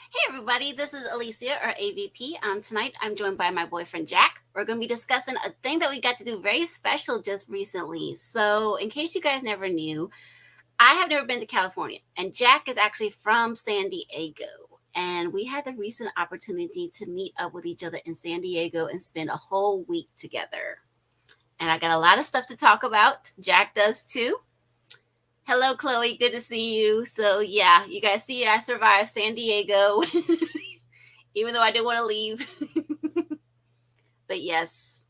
Hey everybody, this is Alysia or AVP. Tonight I'm joined by my boyfriend Jack. We're going to be discussing a thing that we got to do very special just recently. So, in case you guys never knew, I have never been to California, and Jack is actually from San Diego. And we had the recent opportunity to meet up with each other in San Diego and spend a whole week together. And I got a lot of stuff to talk about. Jack does too. Hello, Chloe. Good to see you. So, yeah, you guys see I survived San Diego, even though I didn't want to leave. But yes.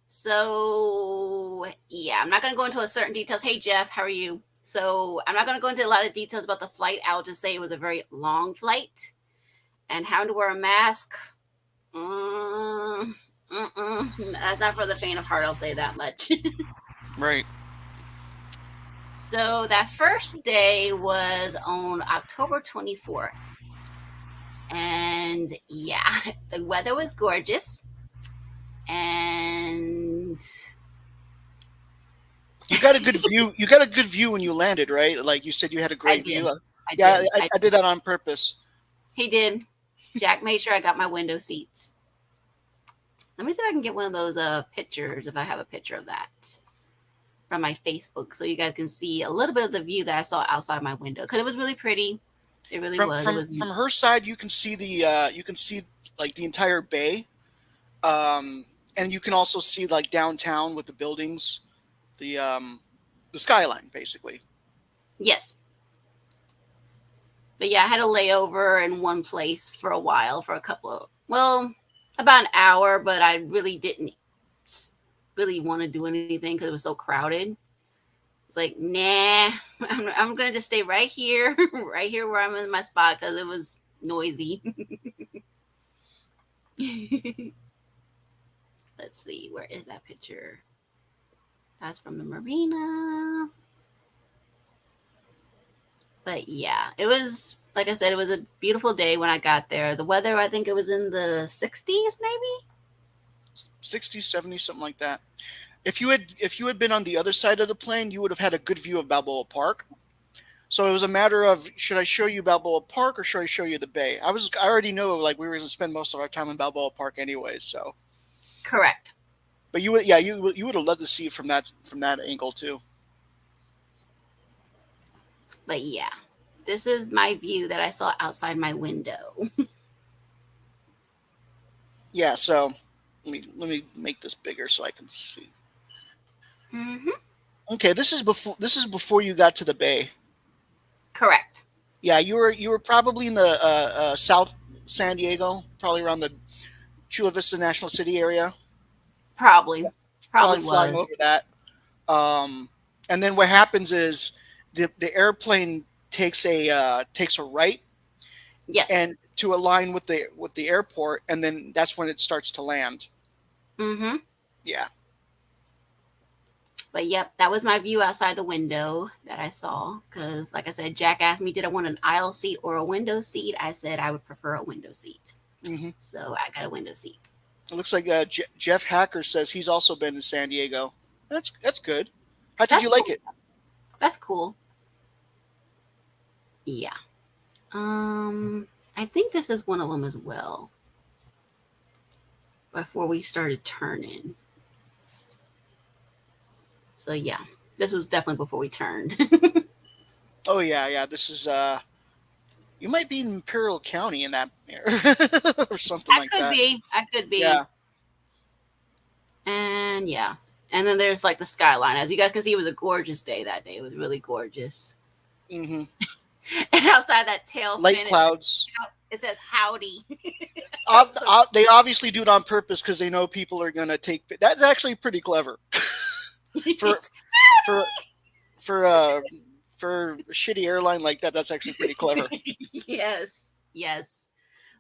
So, yeah, I'm not going to go into a certain details. Hey, Jeff, how are you? So, I'm not going to go into a lot of details about the flight. I'll just say it was a very long flight and having to wear a mask. That's not for the faint of heart. I'll say that much. Right. So that first day was on October 24th. And yeah, the weather was gorgeous. And You got a good view. You got a good view when you landed, right? Like you said, you had a I great did. view. I Yeah, did. I did that on purpose. He did. Jack made sure I got my window seats. Let me see if I can get one of those pictures, if I have a picture of that from my Facebook, so you guys can see a little bit of the view that I saw outside my window, because it was really pretty. It really From was. It from was. from her side, you can see like the entire bay, and you can also see like downtown with the buildings, the skyline basically. Yes. But yeah, I had a layover in one place for a while, for a couple of, well, about an hour, but I really didn't really want to do anything because it was so crowded. It's like, nah, I'm going to just stay right here, right here where I'm in my spot, because it was noisy. Let's see, where is that picture? That's from the marina. But yeah, it was, like I said, it was a beautiful day when I got there. The weather, I think it was in the 60s, maybe? 60s, 70s, something like that. If you had been on the other side of the plane, you would have had a good view of Balboa Park. So it was a matter of, should I show you Balboa Park or should I show you the bay? I already know like we were going to spend most of our time in Balboa Park anyways. So, Correct. but you would have loved to see it from that angle too. But yeah, this is my view that I saw outside my window. Yeah. So let me make this bigger so I can see. Mm-hmm. Okay, this is before you got to the bay. Correct. Yeah, you were probably in the South San Diego, probably around the Chula Vista National City area. Probably. Probably Probably flying over was. that. Um, and then what happens is the airplane takes a right Yes. and to align with the airport, and then that's when it starts to land. Mm-hmm. Yeah. But yep, that was my view outside the window that I saw. Because, like I said, Jack asked me, did I want an aisle seat or a window seat? I said I would prefer a window seat. Hmm. So I got a window seat. It looks like Jeff Hacker says he's also been to San Diego. That's good. How did That's you like cool. it? That's cool. Yeah. I think this is one of them as well. before we started turning. So yeah, this was definitely before we turned. Oh yeah, yeah. This is you might be in Imperial County in that or something I like could that. be. I could be. Yeah. And yeah. And then there's like the skyline. As you guys can see, it was a gorgeous day that day. It was really gorgeous. Hmm. And outside that tail Light fin, it says, clouds. it says howdy. So They obviously do it on purpose because they know people are gonna take. That's actually pretty clever for for for for a shitty airline like that. That's actually pretty clever. yes, yes.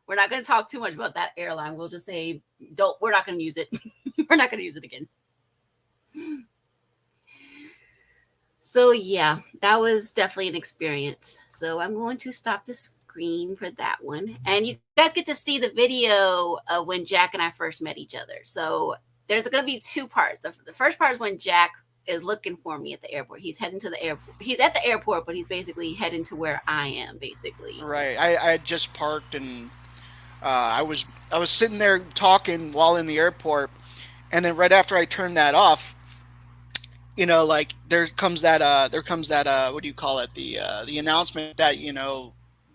We're not going to talk too much about that airline. We'll just say, don't. We're not going to use it. We're not going to use it again. So yeah, that was definitely an experience. So I'm going to stop the screen for that one, and you guys get to see the video of when Jack and I first met each other. So there's going to be two parts. The first part is when Jack is looking for me at the airport. He's heading to the airport. He's at the airport, but he's basically heading to where I am, basically. Right. I had just parked and I was sitting there talking while in the airport, and then right after I turned that off, like there comes that what do you call it, the announcement that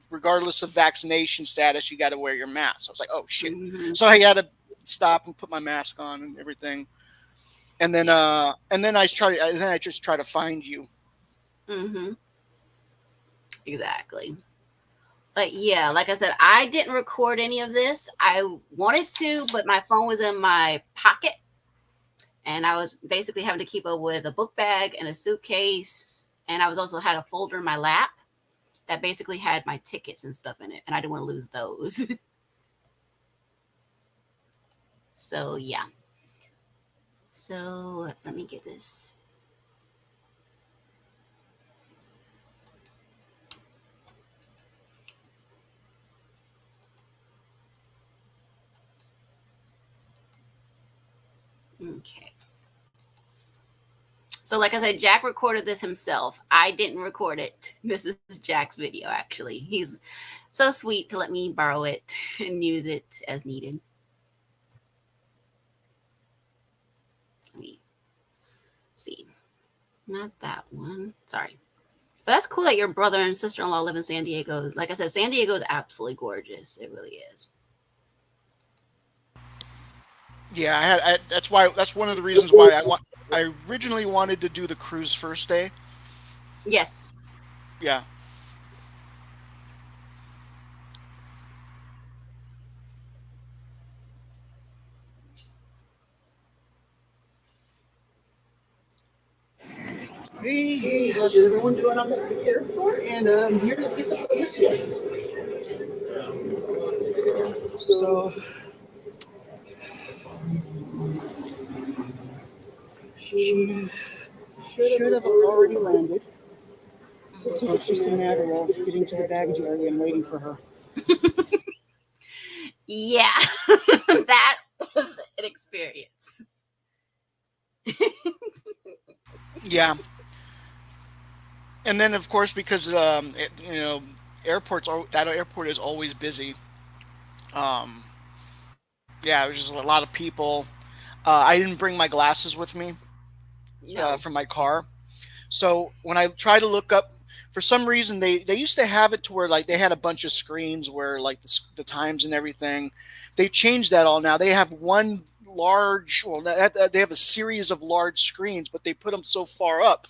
regardless of vaccination status you got to wear your mask. I was like, oh shit. Mm-hmm. So I had to stop and put my mask on and everything, Yeah. and then I just try to find you. Mm-hmm. Exactly. But yeah, like I said, I didn't record any of this. I wanted to, but my phone was in my pocket, and I was basically having to keep up with a book bag and a suitcase, and I was also had a folder in my lap that basically had my tickets and stuff in it, and I didn't want to lose those. So yeah. So let me get this. Okay. So like I said, Jack recorded this himself. I didn't record it. This is Jack's video, actually. He's so sweet to let me borrow it and use it as needed. Let me see. Not that one. Sorry. But that's cool that your brother and sister-in-law live in San Diego. Like I said, San Diego is absolutely gorgeous. It really is. Yeah, that's one of the reasons why I originally wanted to do the cruise first day. Yes. Yeah. Hey, hey, how's everyone doing? I'm at the airport, and I'm here to pick up Alysia. So she should have already landed. So it's just a matter of getting to the baggage area and waiting for her. Yeah. That was an experience. Yeah, and then of course because that airport is always busy. Um, yeah, it was just a lot of people. I didn't bring my glasses with me No. from my car. So when I try to look up, for some reason they used to have it to where like they had a bunch of screens where like the times and everything. They changed that all now. They have one large, well, they have a series of large screens, but they put them so far up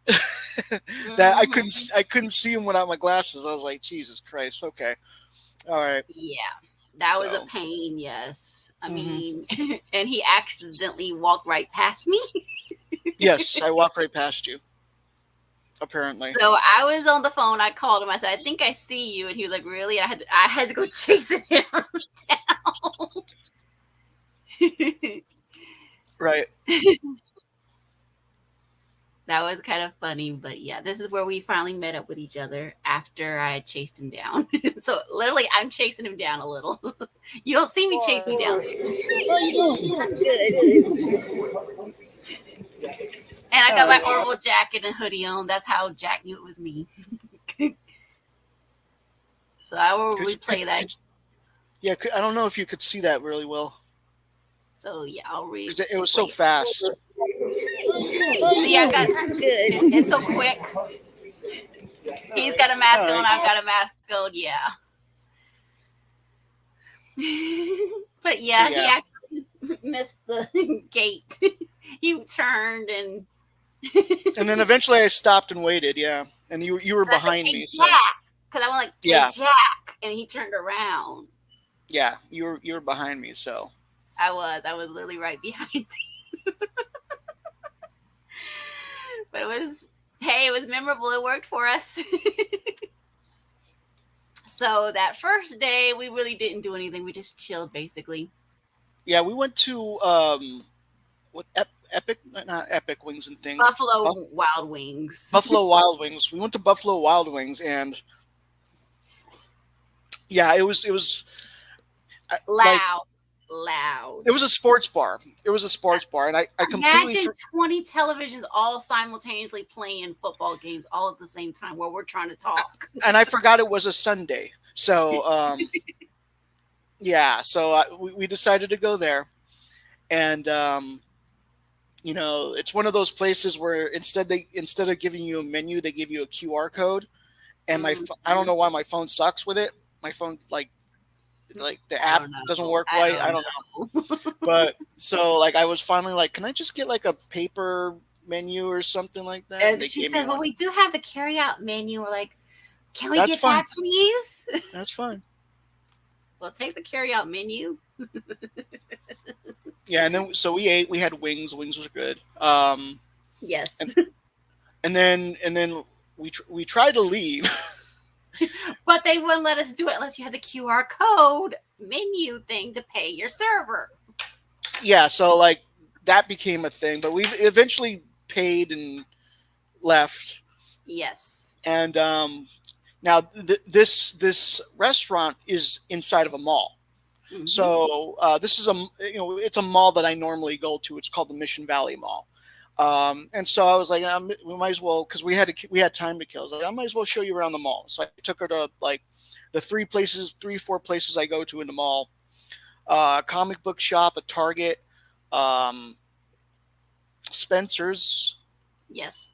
that Mm-hmm. I couldn't see them without my glasses. I was like, Jesus Christ. Okay, all right. Yeah. That was a So, pain, yes. I hmm, mean, and he accidentally walked right past me. yes, I walked right past you. Apparently, So I was on the phone. I called him. I said, "I think I see you," and he was like, "Really?" I had to go chasing him down. right? That was kind of funny, but yeah, this is where we finally met up with each other after I had chased him down. So literally, I'm chasing him down a little. You don't see me chase me down there, and How are you doing? I got All my right. Orville jacket and hoodie on. That's how Jack knew it was me. So I will Could, replay that. yeah, I don't know if you could see that really well. So yeah, I'll read because it was for so you. fast. So yeah, I got it's so quick. He's got a All mask on. right. I've got a mask on. Yeah. But So yeah, he yeah, actually missed the gate. He turned and and then eventually I stopped and waited. Yeah, and you were I said, behind "Hey me, so Jack," because I went like, "Hey yeah, Jack," and he turned around. yeah, you were behind me, so I was literally right behind him. But it was, hey, it was memorable. It worked for us. So that first day, we really didn't do anything. We just chilled, basically. yeah, we went to what Epic, not Epic Wings and things, Buffalo Buff- Wild Wings. Buffalo Wild Wings. We went to Buffalo Wild Wings, and yeah, it was like Loud, loud. it was a sports bar. It was a sports bar, and I completely Imagine 20 televisions all simultaneously playing football games all at the same time while we're trying to talk. and I forgot it was a Sunday. So yeah, so we decided to go there, and it's one of those places where instead of giving you a menu, they give you a QR code. And I don't Mhm. know why my phone sucks with it. My phone like the I app don't doesn't know. work I right. I don't don't know. know. But so like I was finally like, can I just get like a paper menu or something like that? And And they she gave me said, "Well, one. we do have the carry out menu." We're like, "Can we That's get fine. that, please?" That's fine. We'll take the carry out menu. Yeah, and then so we ate. We had wings. Wings was good. And Yes. and then we tried to leave. But they wouldn't let us do it unless you had the QR code menu thing to pay your server. Yeah, so like that became a thing, but we eventually paid and left. Yes. And now this restaurant is inside of a mall. Hmm. So this is it's a mall that I normally go to. It's called the Mission Valley Mall. And so I was like, we might as well, because we had time to kill. I was like, I might as well show you around the mall. So I took her to like the 4 places I go to in the mall: a comic book shop, a Target, um, Spencer's. Yes.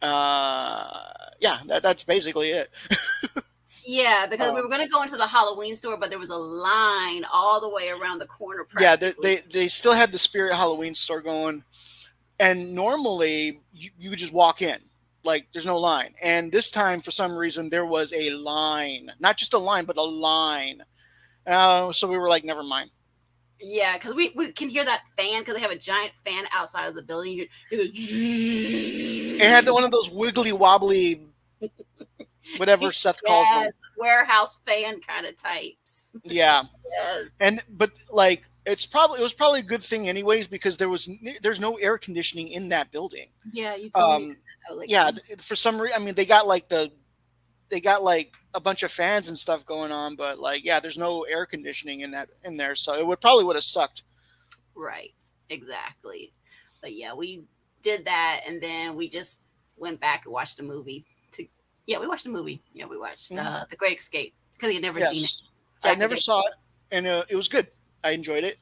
Yeah, that's basically it. Yeah, because we Um, were going to go into the Halloween store, but there was a line all the way around the corner yeah, practically. they still had the Spirit Halloween store going, and normally you could just walk in, like there's no line. And this time, for some reason, there was a line, not just a line, but a line. So we were like, never mind. Yeah, because we can hear that fan because they have a giant fan outside of the building. You hear It had the one of those wiggly wobbly, whatever Seth calls them. yes, warehouse fan kind of types. Yeah, Yes. but like it was probably a good thing anyways, because there's no air conditioning in that building. Yeah, you told me Um, that. I was like, yeah, for some reason, I mean, they got like a bunch of fans and stuff going on, but like, yeah, there's no air conditioning in there, so it would have sucked. right, exactly. But yeah, we did that, and then we just went back and watched a movie. Yeah, we watched a movie. Yeah, we watched Mhm. The Great Escape because he had never seen it. Yes, I Jack and never Jake. saw it, and it was good. I enjoyed it.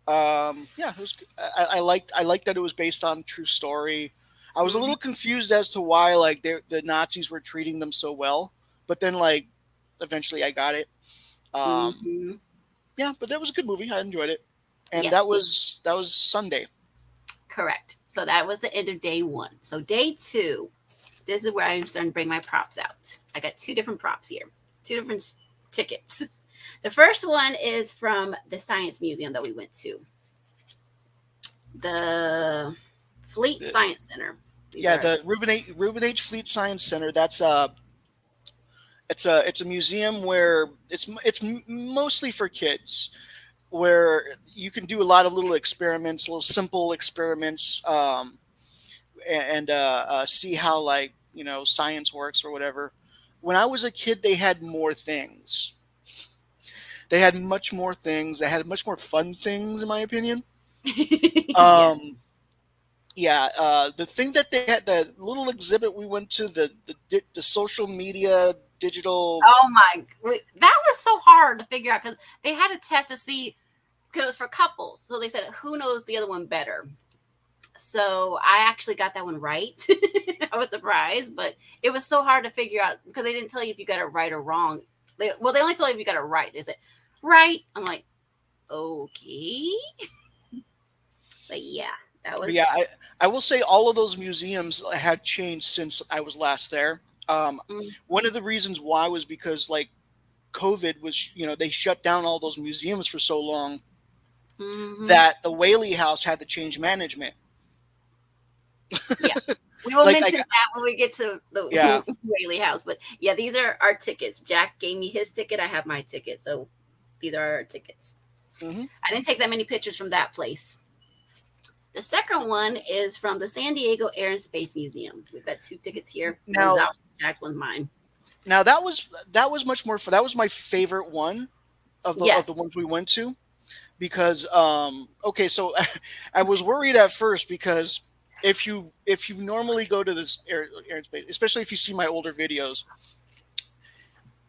Yeah, it was. I liked that it was based on true story. I was a Mhm. little confused as to why like the Nazis were treating them so well, but then like eventually I got it. Um, Mhm. yeah, but that was a good movie. I enjoyed it, and Yes, that was Sunday. correct. So that was the end of day one. So day two, this is where I'm starting to bring my props out. I got two different props here, two different tickets. The first one is from the Science Museum that we went to, the Fleet The- Science Center. These yeah, are the Reuben H. Fleet Science Center. That's it's a museum where it's mostly for kids, where you can do a lot of little experiments, little simple experiments, and see how like science works or whatever. When I was a kid, they had more things. They had much more things. They had much more fun things, in my opinion. yes. Um, yeah, the thing that they had, the little exhibit we went to, the social media digital. Oh my! That was so hard to figure out because they had a test to see. because it was for couples. So they said, who knows the other one better? So I actually got that one right. I was surprised, but it was so hard to figure out because they didn't tell you if you got it right or wrong. They only told you if you got it right. They said, right. I'm like, okay. But yeah, that But was. yeah, I will say all of those museums had changed since I was last there. Mm, One of the reasons why was because like COVID was, they shut down all those museums for so long hmm. that the Whaley House had to change management. Yeah. We will Like, mention that when we get to yeah, the Whaley House. But yeah, these are our tickets. Jack gave me his ticket. I have my ticket. So these are our tickets. hmm I didn't take that many pictures from that place. The second one is from the San Diego Air and Space Museum. We've got two tickets here. One's now out, Jack's, one's mine. now that was much more fun. That was my favorite one of the Yes. ones we went to because okay, so I was worried at first because if you normally go to this air and space, especially if you see my older videos,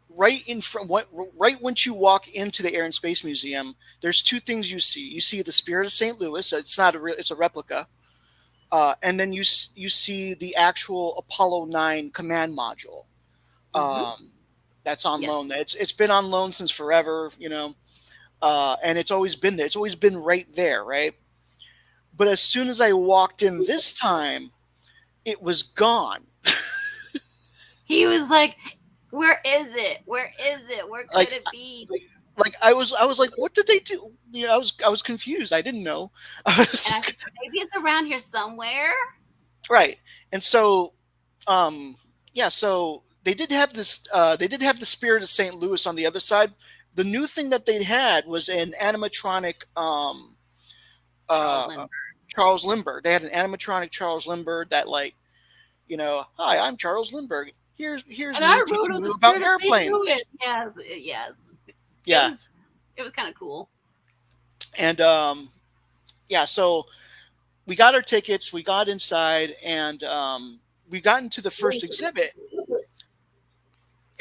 right in front, right once you walk into the Air and Space Museum, there's two things you see. You see the Spirit of St. Louis. It's not it's a replica, and then you see the actual Apollo 9 command module. Mm-hmm. Um, that's on Yes. loan. It's been on loan since forever, and it's always been there. It's always been right there, right? But as soon as I walked in this time, it was gone. He was like, where is it? Where is it? Where could Like it be? like I was like, what did they do? I was confused. I didn't know. And I said, maybe it's around here somewhere. Right. And so yeah, so they did have the Spirit of St. Louis on the other side. The new thing that they had was an animatronic Charles uh Lindbergh. Charles Lindbergh. They had an animatronic Charles Lindbergh that like, hi, I'm Charles Lindbergh. Here's And I me wrote teaching on the you about Spirit of St. airplanes. Louis. Yes, yes. It Yeah. was it was kind of cool. And yeah, so we got our tickets, we got inside, and we got into the first exhibit,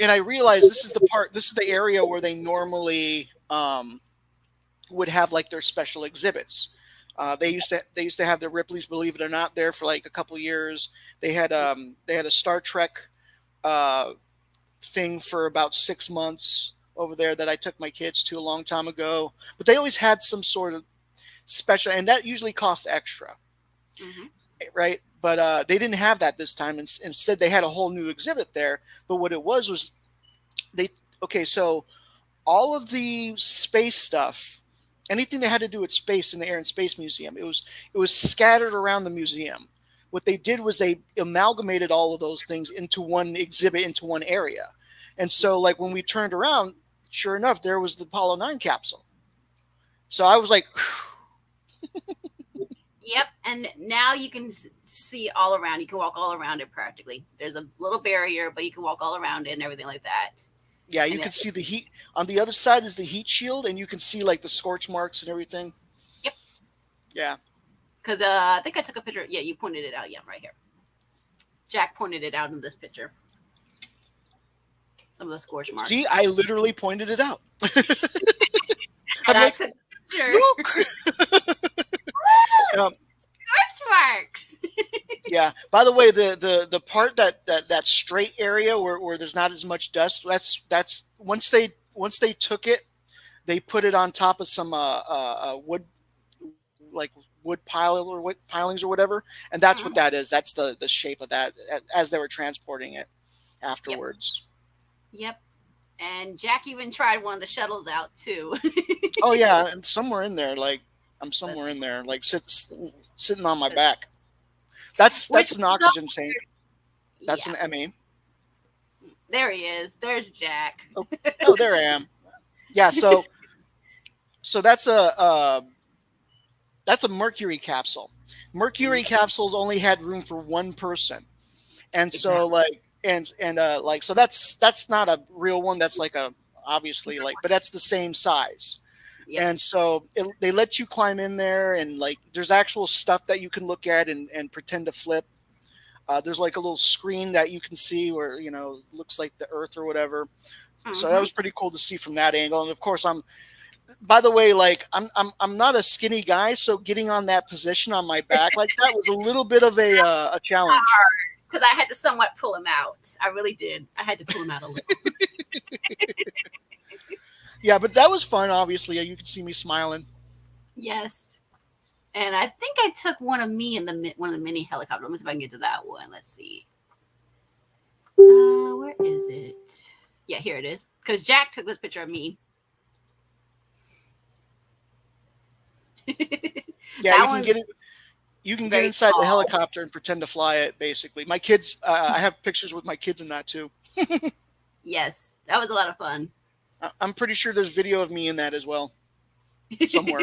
and I realized this is the area where they normally would have like their special exhibits. They used to have the Ripley's Believe It or Not there for like a couple of years. They had a Star Trek uh, thing for about 6 months over there that I took my kids to a long time ago. But they always had some sort of special, and that usually cost extra, Mm-hmm. right? But they didn't have that this time. Instead, they had a whole new exhibit there. But what it was they okay. So all of the space stuff, anything that had to do with space in the Air and Space Museum, it was scattered around the museum. What they did was they amalgamated all of those things into one exhibit, into one area. And so, like when we turned around, sure enough, there was the Apollo 9 capsule. So I was like, Yep, and now you can see all around. You can walk all around it practically. There's a little barrier, but you can walk all around it and everything like that. yeah, you And can see the heat. On the other side is the heat shield, and you can see like the scorch marks and everything. yep, Yeah. because I think I took a picture. Yeah, you pointed it out. Yeah, right here. Jack pointed it out in this picture. Some of the scorch See, marks, I literally pointed it out. and I'm I like, took a picture. look. Um, Scorch marks. Yeah. By the way, the part that straight area where there's not as much dust, that's once they took it, they put it on top of some wood, like wood pile or wood pilings or whatever, and that's Mhm. what that is. That's the shape of that as they were transporting it Yep, afterwards. yep. And Jack even tried one of the shuttles out too. Oh yeah, and somewhere in there, like I'm Let's somewhere see. in there, like sitting on my back. That's Which that's an was oxygen tank. That's yeah. an ME. There he is. There's Jack. Oh, oh, there I am. Yeah, so that's a Mercury capsule. Mercury Yep, capsules only had room for one person, and so exactly. like and like so that's not a real one. That's like a obviously like, but that's the same size. Yep. And so they let you climb in there, and like there's actual stuff that you can look at and pretend to flip. There's like a little screen that you can see where looks like the Earth or whatever. So that Mm-hmm. was pretty cool to see from that angle. And of course, I'm by the way, like I'm not a skinny guy, so getting on that position on my back like that was a little bit of a challenge. Because I had to somewhat pull him out. I really did. I had to pull him out a little. Yeah, but that was fun. Obviously, you could see me smiling. Yes. And I think I took one of me in one of the mini helicopters. Let me see if I can get to that one. Let's see. Where is it? Yeah, here it is. Because Jack took this picture of me. Yeah, you can get it. You can get inside small. the helicopter and pretend to fly it. Basically, my kids. I have pictures with my kids in that too. Yes, that was a lot of fun. I'm pretty sure there's video of me in that as well, somewhere.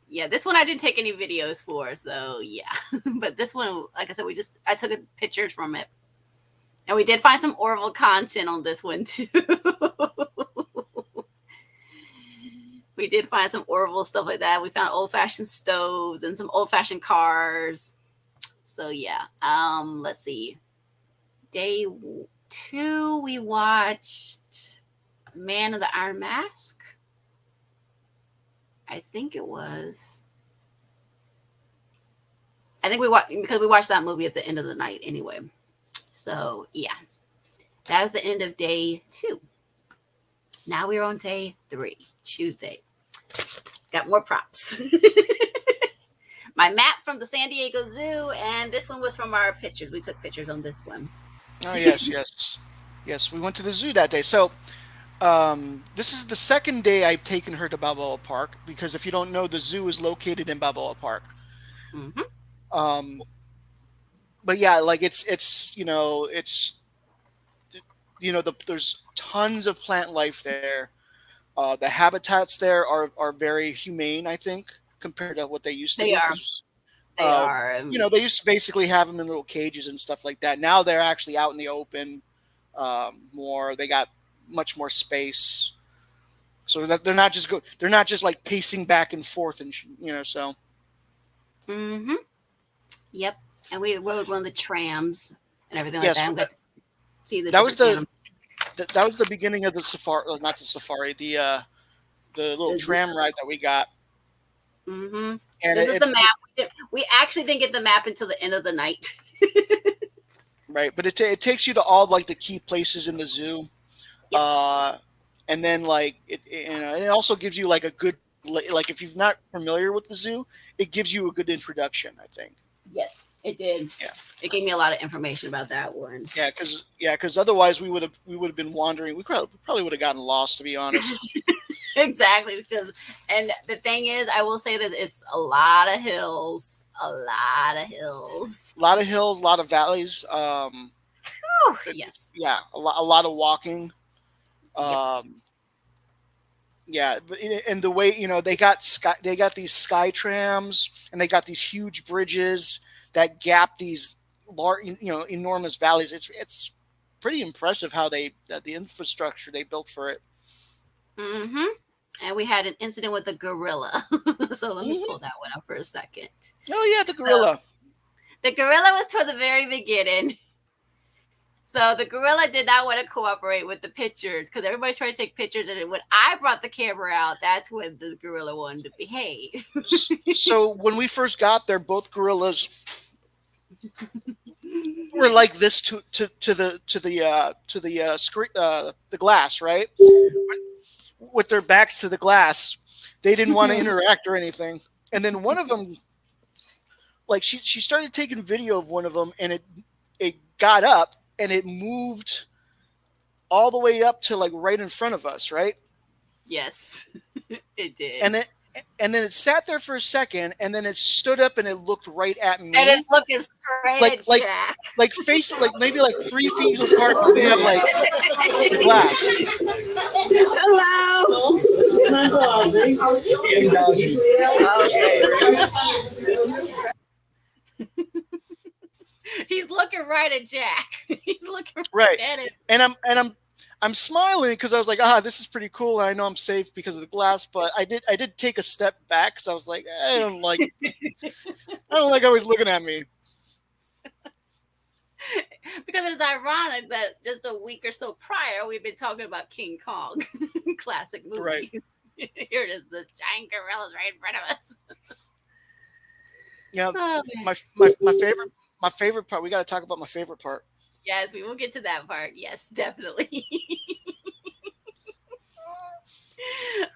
Yeah, this one I didn't take any videos for, so yeah. But this one, like I said, I took pictures from it. And we did find some Orville content on this one too. We did find some Orville stuff like that. We found old-fashioned stoves and some old-fashioned cars. So yeah. Let's see. Day 2, we watched Man of the Iron Mask. I think it was. I think we watched that movie at the end of the night anyway. So yeah, that is the end of day 2. Now we're on day 3, Tuesday. Got more props. My map from the San Diego Zoo, and this one was from our pictures. We took pictures on this one. Oh yes, yes. We went to the zoo that day. So this is the second day I've taken her to Balboa Park because if you don't know, the zoo is located in Balboa Park. Mm-hmm. But yeah, like it's there's tons of plant life there. The habitats there are very humane, I think, compared to what they used to They be. are. They are. They used to basically have them in little cages and stuff like that. Now they're actually out in the open more. They got much more space, so that they're not just like pacing back and forth and so. Mm-hmm. Yep. And we rode one of the trams and everything like Yes, that. And got to see the that was animals. that was the beginning of the safari. Not the safari. The little tram ride that we got. Mm-hmm. And this is the map. We actually didn't get the map until the end of the night. Right, but it takes you to all like the key places in the zoo. Yep. And then like it also gives you like a good, like if you're not familiar with the zoo, it gives you a good introduction, I think. Yes, it did. Yeah, it gave me a lot of information about that one. Yeah, because otherwise we would have been wandering. We probably would have gotten lost, to be honest. Exactly, and the thing is, I will say this: it's a lot of hills, a lot of valleys. Yes. Yeah, a lot of walking. Yep. Yeah, and the way they got these sky trams, and they got these huge bridges that gap these large, enormous valleys. It's pretty impressive how the infrastructure they built for it. Mm-hmm. And we had an incident with the gorilla. So let me pull that one up for a second. Oh yeah, the gorilla. The gorilla was toward the very beginning. So the gorilla did not want to cooperate with the pictures because everybody's trying to take pictures. And when I brought the camera out, that's when the gorilla wanted to behave. So when we first got there, both gorillas were like this to the screen, the glass, right? With their backs to the glass, they didn't want to interact or anything. And then one of them, like she started taking video of one of them, and it got up and it moved all the way up to like right in front of us, right? Yes, it did. And then it sat there for a second, and then it stood up and it looked right at me. And it's looking straight at Jack. Like facing, like maybe like 3 feet apart, but we have like the glass. Hello. He's looking right at Jack. He's looking right at it. And I'm smiling because I was like, this is pretty cool, and I know I'm safe because of the glass. But I did take a step back because I was like, I don't like how he's looking at me. Because it's ironic that just a week or so prior, we've been talking about King Kong, classic movie. Right. Here it is, this giant gorilla's right in front of us. Yeah, Oh man. my favorite part. We got to talk about my favorite part. Yes, we will get to that part. Yes, definitely.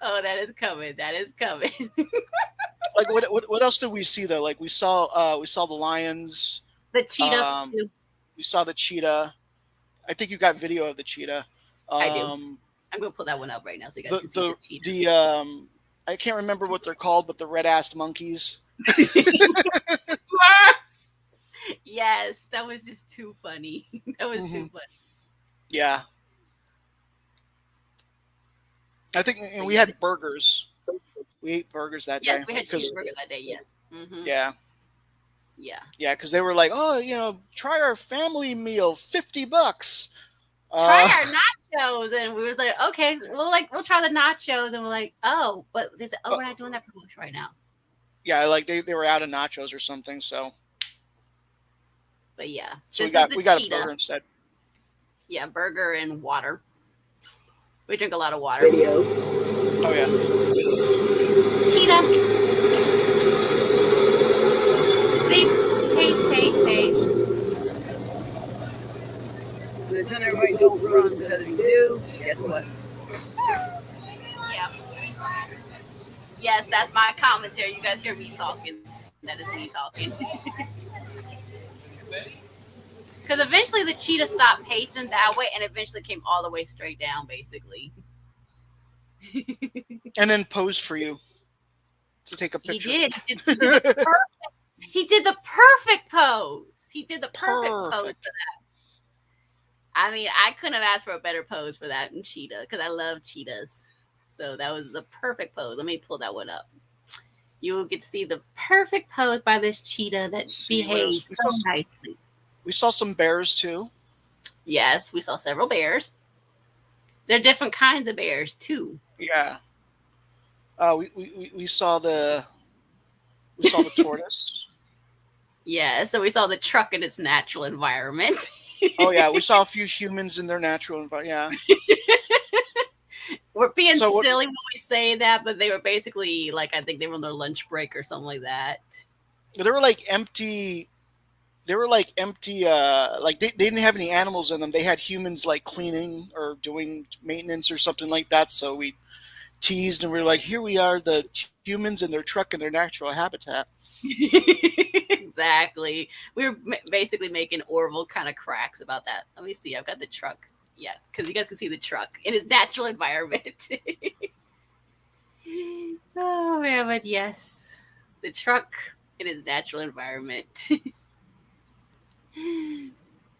Oh, that is coming. That is coming. Like what else did we see though? Like we saw the lions. The cheetah Um, too. we saw the cheetah. I think you got video of the cheetah. I do. Um, I'm gonna pull that one up right now so you guys the can see the the cheetah. the I can't remember what they're called, but the red-assed monkeys. Yes. Yes, that was just too funny. That was too Hmm. funny. Yeah, I think and But we yeah, had burgers. We ate burgers that day yes, we had because cheeseburger that day. Yes. yeah, Yeah. yeah, because they were like, oh, try our family meal, $50. Try Uh, our nachos, and we was like, okay, we'll try the nachos, and we're like, oh, but they said, oh, we're not doing that promotion right now. yeah, like they were out of nachos or something, But yeah, so this is the we got a cheetah. burger instead. Yeah, burger and water. We drink a lot of water. Video. Oh yeah. Cheetah. See, pace, pace, pace. They're telling everybody don't run because if you do, guess what? Yeah. Yes, that's my commentary. You guys hear me talking. That is me talking. Because eventually the cheetah stopped pacing that way and eventually came all the way straight down, basically. And then posed for you to take a He picture. did. He did the perfect pose. He did the perfect pose for Perfect. that. I mean, I couldn't have asked for a better pose for that cheetah because I love cheetahs. So that was the perfect pose. Let me pull that one up. You will get to see the perfect pose by this cheetah that Let's see what else. behaves so nicely. We saw some bears too. Yes, we saw several bears. They're different kinds of bears too. Yeah. We saw the tortoise. Yeah, so we saw the truck in its natural environment. Oh yeah, we saw a few humans in their natural environment. Yeah. We're being So what? silly when we say that, but they were basically like I think they were on their lunch break or something like that. They were like empty. They were like empty. They didn't have any animals in them. They had humans like cleaning or doing maintenance or something like that. So we teased and we were like, here we are, the humans in their truck in their natural habitat. Exactly. We were basically making Orville kind of cracks about that. Let me see. I've got the truck. Yeah, because you guys can see the truck in its natural environment. Oh man, but yes, the truck in its natural environment.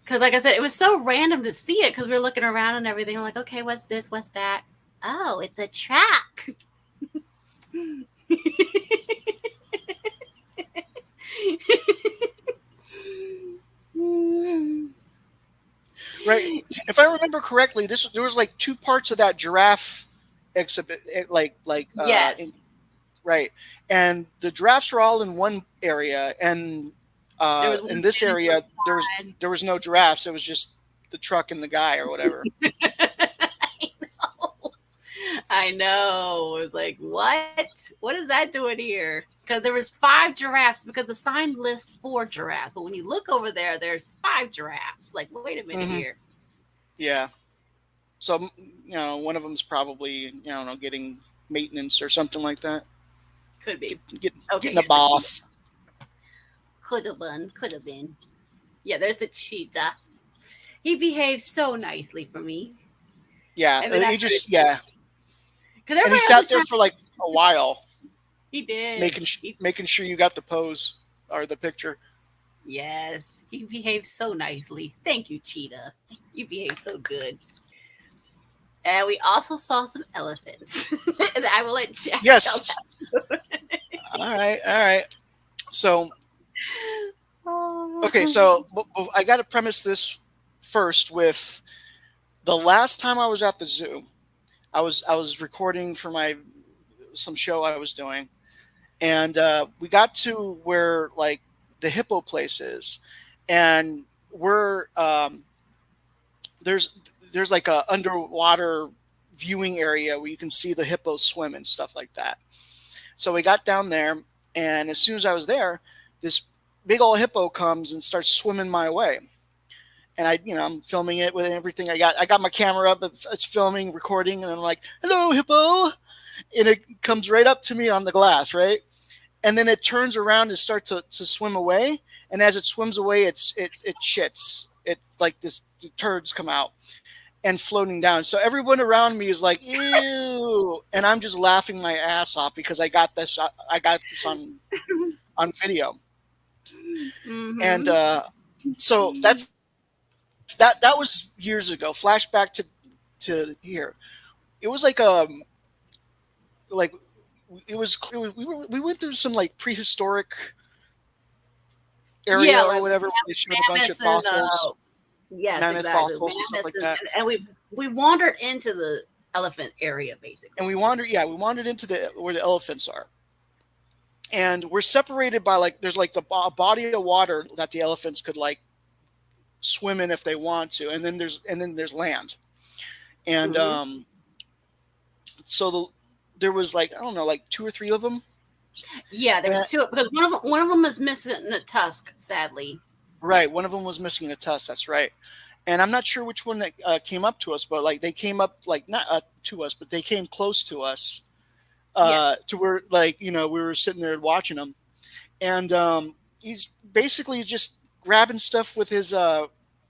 Because, like I said, it was so random to see it because we were looking around and everything. I'm like, okay, what's this? What's that? Oh, it's a truck. Right. If I remember correctly, there was like two parts of that giraffe exhibit, Yes, right, and the giraffes were all in one area, and there was one in this standing to area the there was no giraffes. It was just the truck and the guy or whatever. side. I know. It was like, what? What is that doing here? Because there was 5 giraffes because the sign lists 4 giraffes, but when you look over there, there's 5 giraffes. Like, wait a minute Hmm. here. Yeah. So one of them's probably getting maintenance or something like that. Could be. Okay, Getting a here's the cheetah. bath. Could have been. Could have been. Yeah, there's the cheetah. He behaved so nicely for me. Yeah. And then He after, just yeah, because and he everybody else sat was there trying, for like a while, he did. making sure you got the pose or the picture. Yes, he behaved so nicely. Thank you, cheetah. You behaved so good. And we also saw some elephants. And I will let Jack tell Yes. that. All right. All right. So okay. Oh. So I got to premise this first with the last time I was at the zoo. I was recording for my some show I was doing, and we got to where like the hippo place is, and we're there's like a underwater viewing area where you can see the hippos swim and stuff like that. So we got down there, and as soon as I was there, this big old hippo comes and starts swimming my way. And I'm filming it with everything I got. I got my camera up, it's filming, recording, and I'm like, "Hello, hippo," and it comes right up to me on the glass, right? And then it turns around and starts to swim away. And as it swims away, it shits. It's like the turds come out and floating down. So everyone around me is like, "Ew," and I'm just laughing my ass off because I got this. I got this on video. Mm-hmm. And so that was years ago. Flashback to here. It was like we went through some like prehistoric area Yeah, or like whatever. They showed a bunch of mammoths and fossils, yes, mammoth exactly. fossils and stuff like Mammoths that. and we wandered into the elephant area basically. And we wandered into where the elephants are. And we're separated by like there's like a body of water that the elephants could like swim in if they want to, and then there's land. And Mm-hmm. so there was like I don't know like two or three of them. Yeah, there was two because one of them is missing a tusk, sadly. Right, one of them was missing a tusk. That's right. And I'm not sure which one that came up to us, but like they came up like not to us, but they came close to us. Yes. To where like we were sitting there watching him, and he's basically just grabbing stuff with his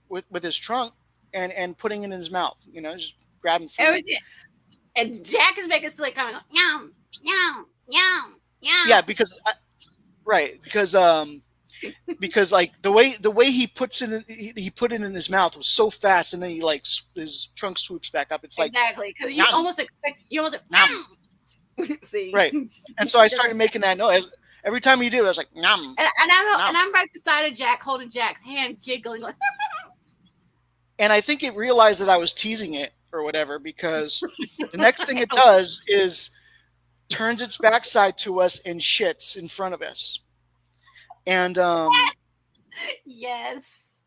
with his trunk and putting it in his mouth. Just grabbing food. And Jack is making silly comment, yum, yum, yum, yum. Yeah, because like the way he puts it he put it in his mouth was so fast, and then he like his trunk swoops back up. It's like exactly because you almost expect see right. And so I started making that noise every time he did. I was like nom. And I'm right beside of Jack, holding Jack's hand, giggling like. And I think it realized that I was teasing it or whatever, because the next thing it does is turns its backside to us and shits in front of us. And yes.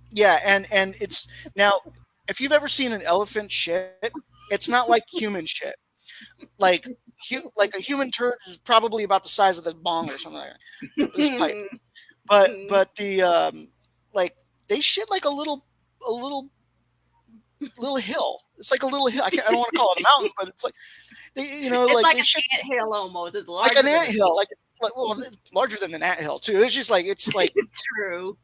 Yeah, and it's now if you've ever seen an elephant shit, it's not like human shit. Like a human turd is probably about the size of this bong or something like that. This pipe. But the like they shit like a little hill. It's like a little hill. I don't want to call it a mountain, but it's like it's like they an shit anthill almost. It's like an anthill, like well, larger than an anthill too. It's just like it's like true.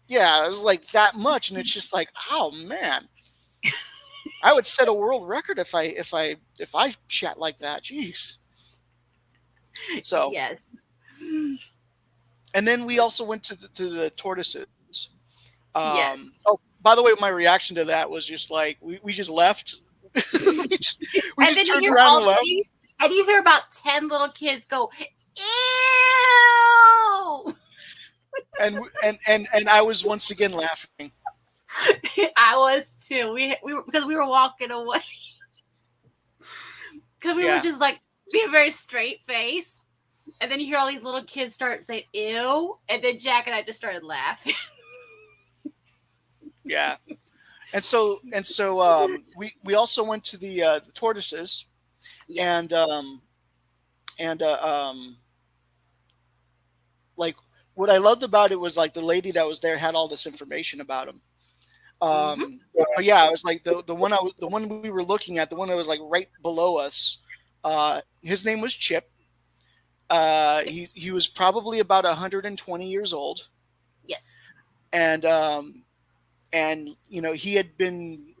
Yeah, it's like that much, and it's just like, oh man, I would set a world record if I chat like that. Jeez. So yes. And then we also went to the tortoises. Yes. Oh, by the way, my reaction to that was just like we just left. we just turned around and left. And you hear about 10 little kids go, ew. And I was once again laughing. I was too. We were because we were walking away. Because we were just like being very straight face. And then you hear all these little kids start saying ew. And then Jack and I just started laughing. Yeah. And so we also went to the tortoises. Yes. And like what I loved about it was like the lady that was there had all this information about him. But yeah, it was like the one we were looking at, the one that was like right below us. His name was Chip. He was probably about 120 years old. Yes. And he had been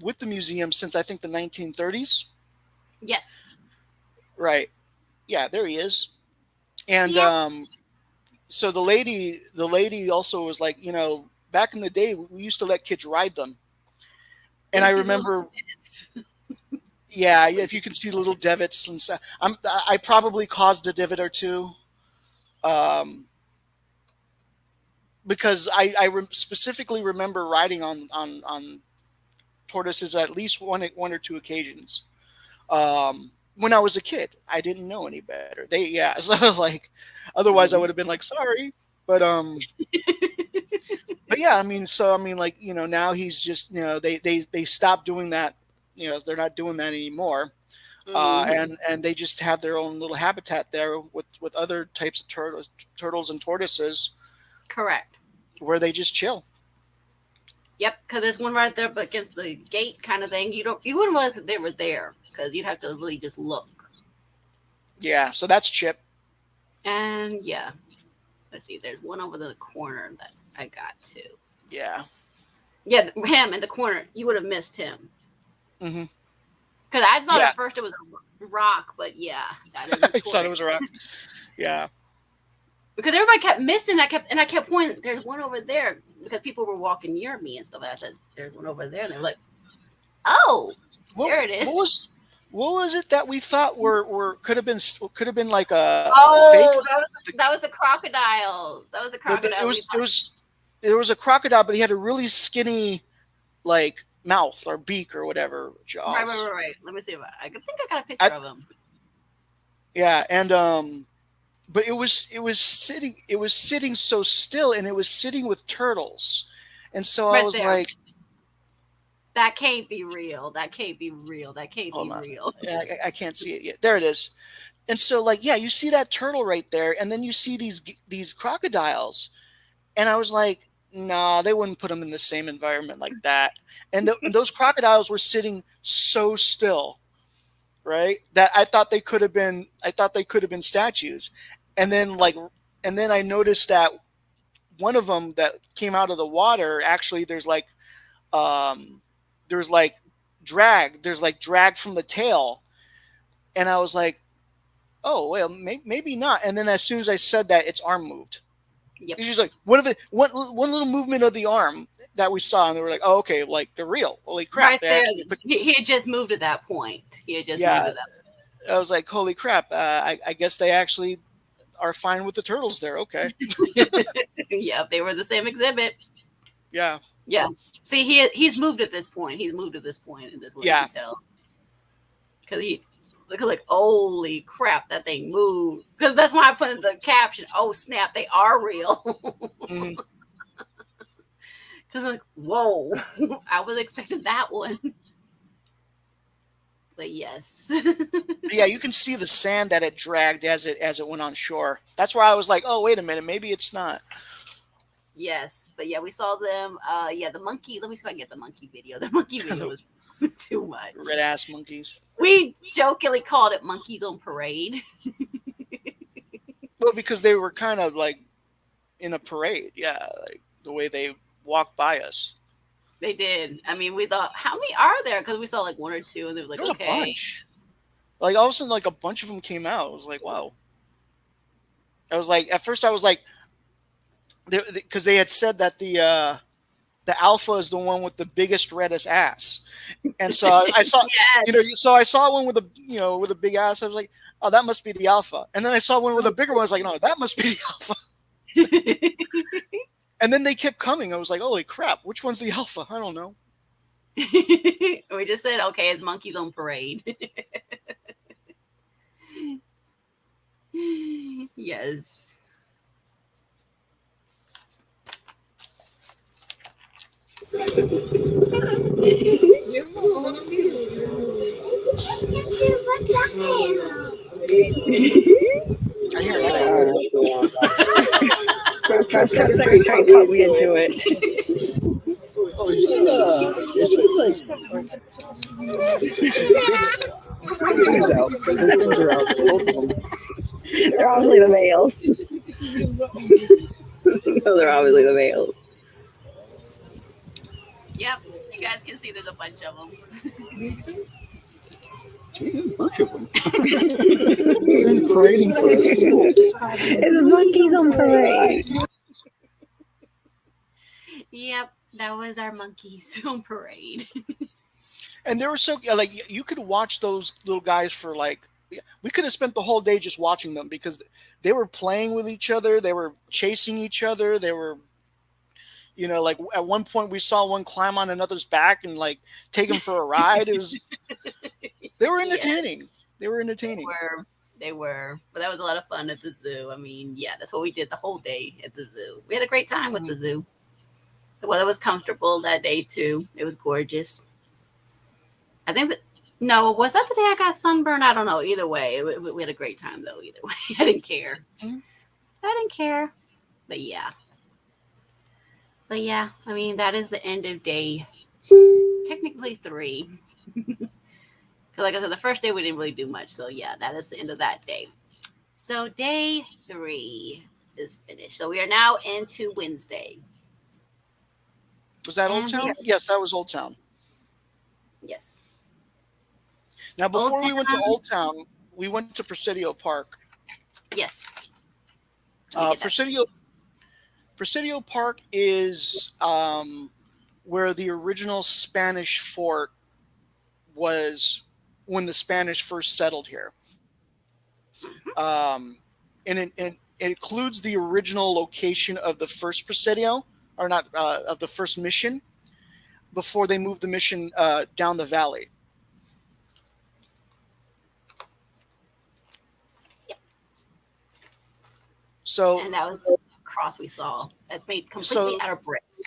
with the museum since I think the 1930s. Yes. Right. Yeah, there he is. And so the lady also was like, back in the day we used to let kids ride them. And I remember if you can see little divots and stuff. I probably caused a divot or two. Because I specifically remember riding on tortoises at least one or two occasions. When I was a kid, I didn't know any better. So I was like, otherwise I would have been like, sorry, but but yeah, like now he's just they stopped doing that they're not doing that anymore. Mhm. And they just have their own little habitat there with other types of turtles and tortoises Correct. where they just chill. Yep, because there's one right there, but against the gate kind of thing. You wouldn't realize that they were there because you'd have to really just look. Yeah, so that's Chip. And yeah, let's see. There's one over the corner that I got too. Yeah. Yeah, him in the corner. You would have missed him Hmm. because I thought Yeah, at first it was a rock, but yeah, that is a I thought it was tortoise. a rock. Yeah. Because everybody kept missing. I kept pointing. There's one over there because people were walking near me and stuff. I said, "There's one over there," and they were like, "Oh, What there it what is." was what was it that we thought were could have been like a fake? Oh, The, that was the crocodiles. That was the it crocodile. We was it thought. was there was a crocodile, but he had a really skinny like mouth or beak or whatever Right, right, jaws. right, right. Let me see if I think I got a I, picture of him yeah, and but it was sitting so still, and it was sitting with turtles, and so I right was there. like, That can't be real. That can't be real. That can't hold be on, real. yeah, I can't see it yet. There it is. And so like yeah, you see that turtle right there, and then you see these crocodiles, and I was like, nah, they wouldn't put them in the same environment like that. And those crocodiles were sitting so still, right? That I thought they could have been statues. And then like and then I noticed that one of them that came out of the water, actually um there's like there's like drag from the tail. And I was like, oh well, maybe not. And then as soon as I said that, its arm moved. Yep. It's just like one little movement of the arm that we saw, and they were like, "Oh, okay, like they're real. Holy crap!" Right They there. actually put, He had just moved at that point. He had just moved yeah. at that. I was like, "Holy crap!" I guess they actually are fine with the turtles there. Okay, Yeah, they were the same exhibit. yeah, Yeah. See, he's moved at this point. He's moved at this point, and that's what you yeah, can tell. Because he look like, holy crap, that thing moved. Because that's why I put in the caption, oh snap, they are real. mhm. Because I'm like, whoa, I was expecting that one. But yes. Yeah. You can see the sand that it dragged as it went on shore. That's where I was like, "Oh, wait a minute, maybe it's not." Yes, but yeah, we saw them. Yeah, the monkey. Let me see if I can get the monkey video. The monkey video was too much. Red ass monkeys. We jokingly called it monkeys on parade. Well, because they were kind of like in a parade. Yeah, like the way they walked by us. They did. I mean, we thought, how many are there? Because we saw like one or two, and they were like, There's a okay. bunch. Like all of a sudden, like a bunch of them came out. I was like, wow. I was like, at first, I was like, because they had said that the alpha is the one with the biggest reddest ass, and so I saw, Yes. so I saw one with a with a big ass. I was like, oh, that must be the alpha. And then I saw one with a bigger one. I was like, no, that must be the alpha. And then they kept coming. I was like, holy crap, which one's the alpha? I don't know. We just said, okay, it's monkeys on parade. Yes. I hear an echo. First secretary talked me into it. Who's out? Things are out. Both of them. They're obviously the males. No, they're obviously the males. Yep. You guys can see there's a bunch of them. There's a bunch of them. They're parading for us. It's monkeys on parade. Yep. That was our monkeys on parade. And they were so like you could watch those little guys for like we could have spent the whole day just watching them because they were playing with each other, they were chasing each other, they were like at one point we saw one climb on another's back and like take him for a ride. It was they were entertaining. They were entertaining. They were. But that was a lot of fun at the zoo. I mean, yeah, that's what we did the whole day at the zoo. We had a great time with the zoo. The weather was comfortable that day too. It was gorgeous. I think that no, was that the day I got sunburned? I don't know. Either way, we had a great time though. Either way, I didn't care. Mhm. I didn't care. But yeah, I mean that is the end of day technically 3. Because like I said, the first day we didn't really do much. So yeah, that is the end of that day. So day 3 is finished. So we are now into Wednesday, Was that Old and we Town? are Yes, that was Old Town. yes, Now, Old before we went to Town. Old Town, we went to Presidio Park. Yes, let me Uh, get that. Presidio Presidio Park is where the original Spanish fort was when the Spanish first settled here. Mhm. And it includes the original location of the first Presidio, or not, of the first mission, before they moved the mission down the valley. Yep, So, and that was the cross we saw. That's made completely so out of bricks.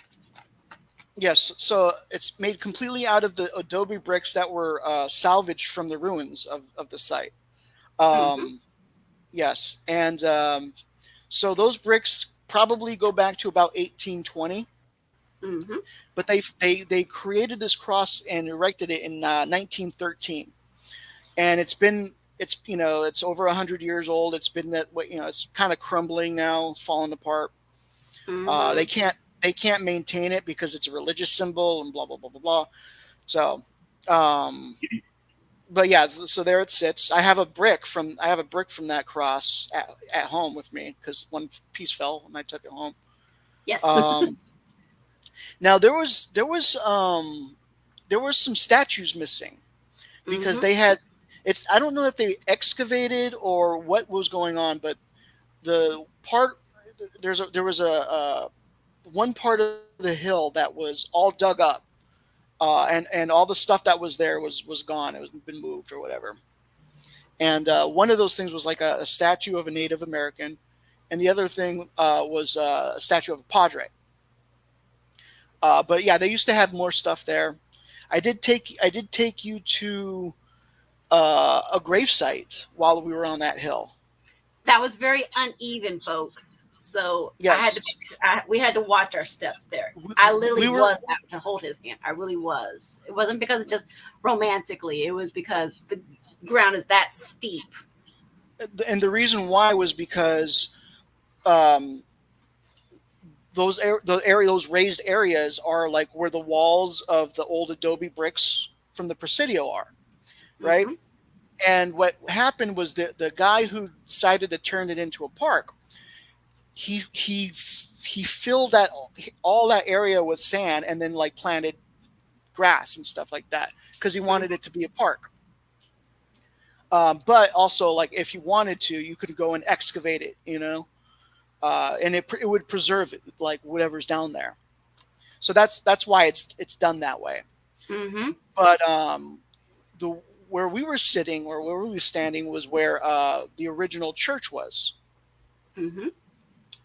yes, so it's made completely out of the adobe bricks that were salvaged from the ruins of the site. Hmm. Um, yes, and so those bricks probably go back to about 1820, Hmm. but they created this cross and erected it in 1913, and it's over 100 years old. It's been it's kind of crumbling now, falling apart. Uh, Hmm. they can't they can't maintain it because it's a religious symbol and blah blah blah blah blah. So, um, but yeah, so there it sits. I have a brick from that cross at home with me because one piece fell and I took it home. Yes. Um, now there was some statues missing because Hmm. they had it's I don't know if they excavated or what was going on, but the part there was one part of the hill that was all dug up, and all the stuff that was there was gone. It was been moved or whatever. And one of those things was like a statue of a Native American, and the other thing was a statue of a padre. But yeah, they used to have more stuff there. I did take you to a grave site while we were on that hill. That was very uneven, folks. So I had to Yes, make sure we had to watch our steps there. we, I literally we were, was having to hold his hand. I really was. It wasn't because of just romantically. It was because the ground is that steep. and the reason why was because um, those raised areas are like where the walls of the old adobe bricks from the Presidio are, right? Hmm. And what happened was the guy who decided to turn it into a park, he filled all that area with sand and then like planted grass and stuff like that because he wanted it to be a park. But also, like, if you wanted to, you could go and excavate it, and it would preserve it, like whatever's down there. So that's why it's done that way. Hmm. But the where we were sitting or where we were standing was where the original church was, Hmm.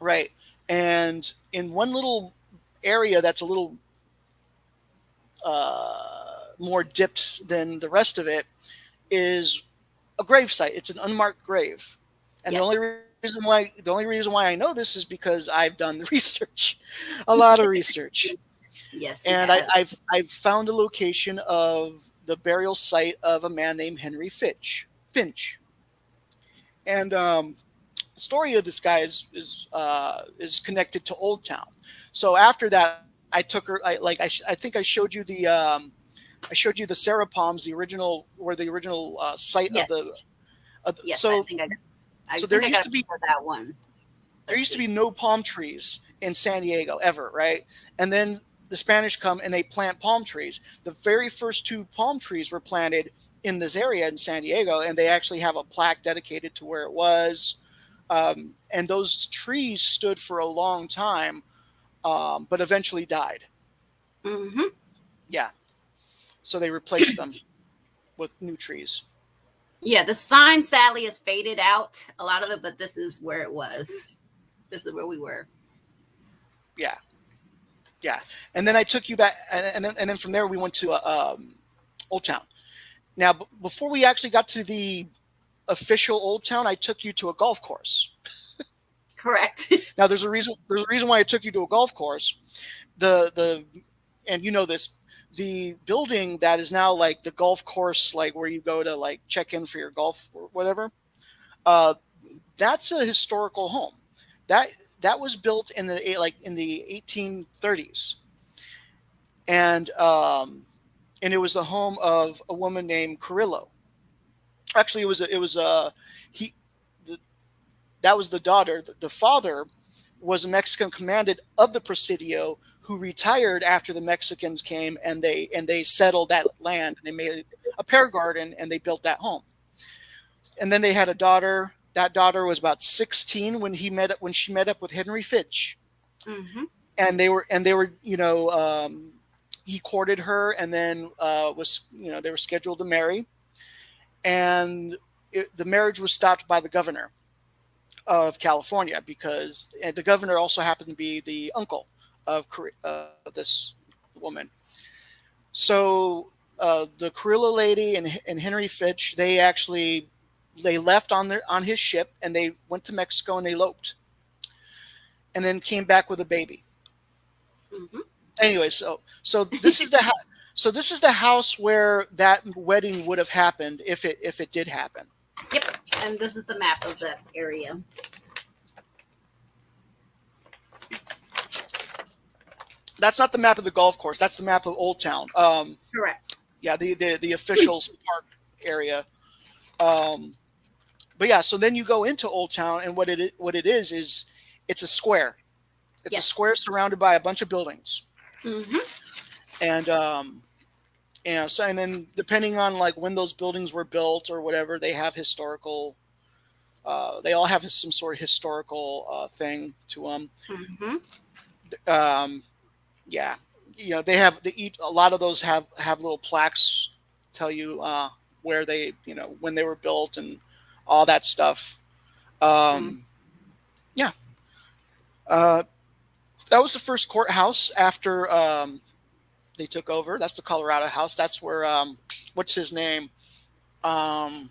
right? And in one little area that's a little more dipped than the rest of it is a grave site. It's an unmarked grave, and Yes. the only reason why I know this is because I've done the research, a lot of research, Yes, he and has. I've found a location of the burial site of a man named Henry Finch, and the story of this guy is connected to Old Town. So after that, I took her. I think I showed you I showed you the Sarah Palms, the original or the original site of Yes. the. Yes, I So think I. I so think I got a picture of that one. there Let's used to be see. no palm trees in San Diego ever, right? And then the Spanish come and they plant palm trees. The very first two palm trees were planted in this area in San Diego, and they actually have a plaque dedicated to where it was. And those trees stood for a long time, but eventually died. Hmm. Yeah, so they replaced them with new trees. Yeah, the sign sadly has faded out a lot of it, but this is where it was. This is where we were. Yeah, yeah. And then I took you back, and then from there we went to Old Town. Now, before we actually got to the official Old Town, I took you to a golf course. Correct. Now, there's a reason. There's a reason why I took you to a golf course. The and you know this, the building that is now like the golf course, like where you go to like check in for your golf or whatever. Uh, that's a historical home. That that was built in the 1830s, and it was the home of a woman named Carrillo. Actually, he the, that was the daughter. The father was a Mexican commandant of the Presidio who retired after the Mexicans came, and they settled that land, and they made a pear garden, and they built that home. And then they had a daughter. That daughter was about 16 when she met up with Henry Fitch, Hmm. and they were he courted her, and then they were scheduled to marry, and the marriage was stopped by the governor of California because the governor also happened to be the uncle of this woman. So the Carrillo lady and Henry Fitch, they left on his ship, and they went to Mexico and they eloped, and then came back with a baby. Hmm. Anyway, so this is the house where that wedding would have happened if it did happen. Yep. And this is the map of the area. That's not the map of the golf course. That's the map of Old Town. Correct. Yeah, the officials park area. But yeah, so then you go into Old Town, and what it is it's a square. It's a Yes. square surrounded by a bunch of buildings, Hmm. and so and then depending on like when those buildings were built or whatever, they have historical. They all have some sort of historical thing to them. Hmm. Um, yeah, a lot of those have little plaques tell you where they when they were built and all that stuff. Um, yeah, uh, that was the first courthouse after they took over. That's the Colorado House. That's where what's his name? Um,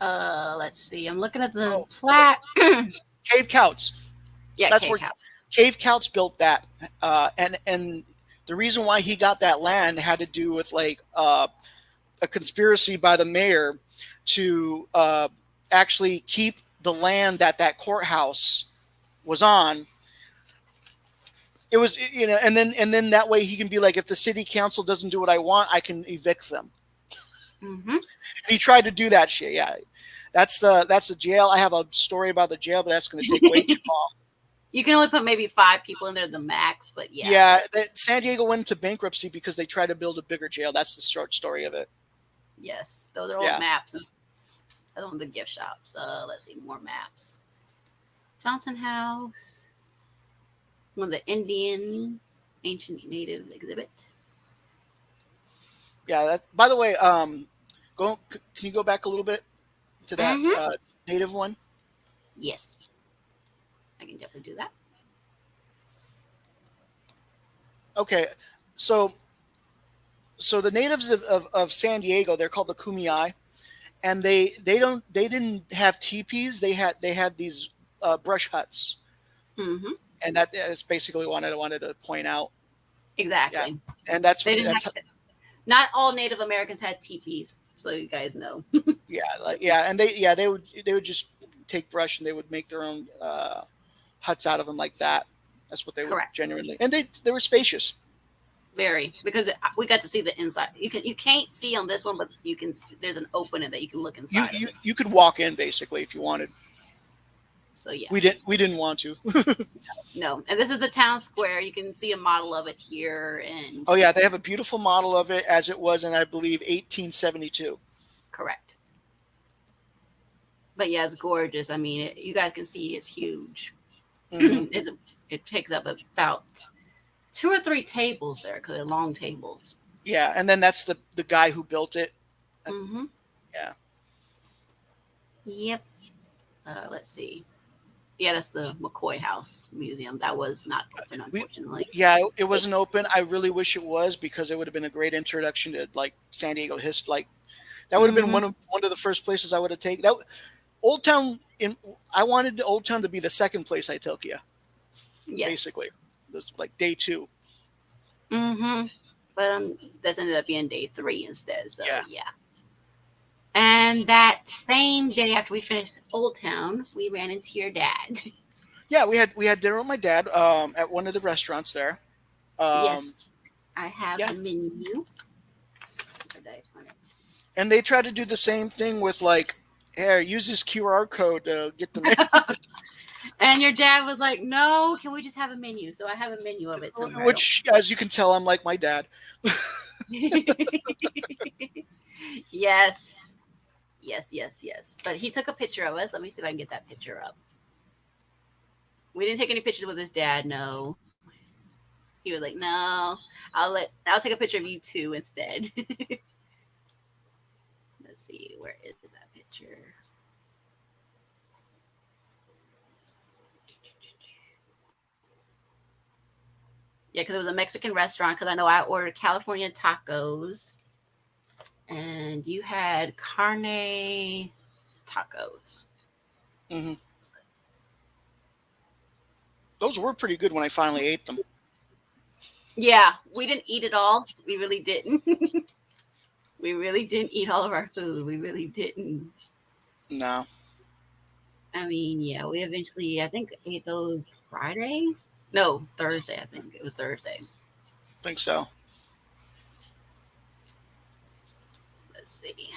Let's see. I'm looking at the oh, plat. Cave Couts. Yeah, That's Cave where House. Cave Couts built that, and the reason why he got that land had to do with like a conspiracy by the mayor to actually keep the land that courthouse was on. It was and then that way he can be like, if the city council doesn't do what I want, I can evict them. Hmm. And he tried to do that shit. Yeah, that's the jail. I have a story about the jail, but that's going to take way too long. You can only put maybe 5 people in there, the max. But yeah. Yeah, San Diego went into bankruptcy because they tried to build a bigger jail. That's the short story of it. Yes, those are old Yeah. maps. And I don't want the gift shops. Let's see, more maps. Johnson House. One of the Indian ancient native exhibit. Yeah. By the way, can you go back a little bit to that Mhm. native one? Yes, I can definitely do that. Okay, so the natives of San Diego, they're called the Kumeyaay, and they didn't have teepees. They had these brush huts, Hmm. and that's basically what I wanted to point out. Exactly. Yeah, and that's They didn't that's have to, not all Native Americans had teepees, so you guys know. and they would just take brush, and they would make their own huts out of them like that. That's what they were Correct. genuinely, and they were spacious. Very, because we got to see the inside. You can't see on this one, but you can. There's an opening that you can look inside. You could walk in basically if you wanted. So yeah, We didn't want to. no. And this is a town square. You can see a model of it here, and Oh yeah, they have a beautiful model of it as it was in, I believe, 1872. correct. But yeah, it's gorgeous. I mean, you guys can see it's huge. Mhm. It takes up about 2 or 3 tables there because they're long tables. Yeah, and then that's the guy who built it. Mm-hmm. Yeah. Yep. Let's see. Yeah, that's the McCoy House Museum. That was not open, We unfortunately. yeah, it wasn't open. I really wish it was because it would have been a great introduction to like San Diego history. Like that would have been Hmm. one of the first places I would have taken. That Old Town in I wanted Old Town to be the second place I took you, Yes. basically. This like day two. Hmm. But this ended up being day three instead. So Yeah. yeah. And that same day after we finished Old Town, we ran into your dad. Yeah, we had dinner with my dad at one of the restaurants there. Um, Yes, I have yeah, the menu. Where did I put it? and they tried to do the same thing with like, here, use this QR code to get the And your dad was like, "No, can we just have a menu?" So I have a menu of it somewhere. I don't. which, as you can tell, I'm like my dad. Yes, yes, yes, yes. But he took a picture of us. Let me see if I can get that picture up. We didn't take any pictures with his dad. No, he was like, "No, I'll take a picture of you too instead." Let's see, where is that picture? Yeah, because it was a Mexican restaurant. Because I know I ordered California tacos, and you had carne tacos. Hmm. Those were pretty good when I finally ate them. Yeah, we didn't eat it all. We really didn't. We really didn't eat all of our food. We really didn't. No, I mean, yeah, we eventually, I think, ate those Friday. No, Thursday. I think it was Thursday. I think so. Let's see.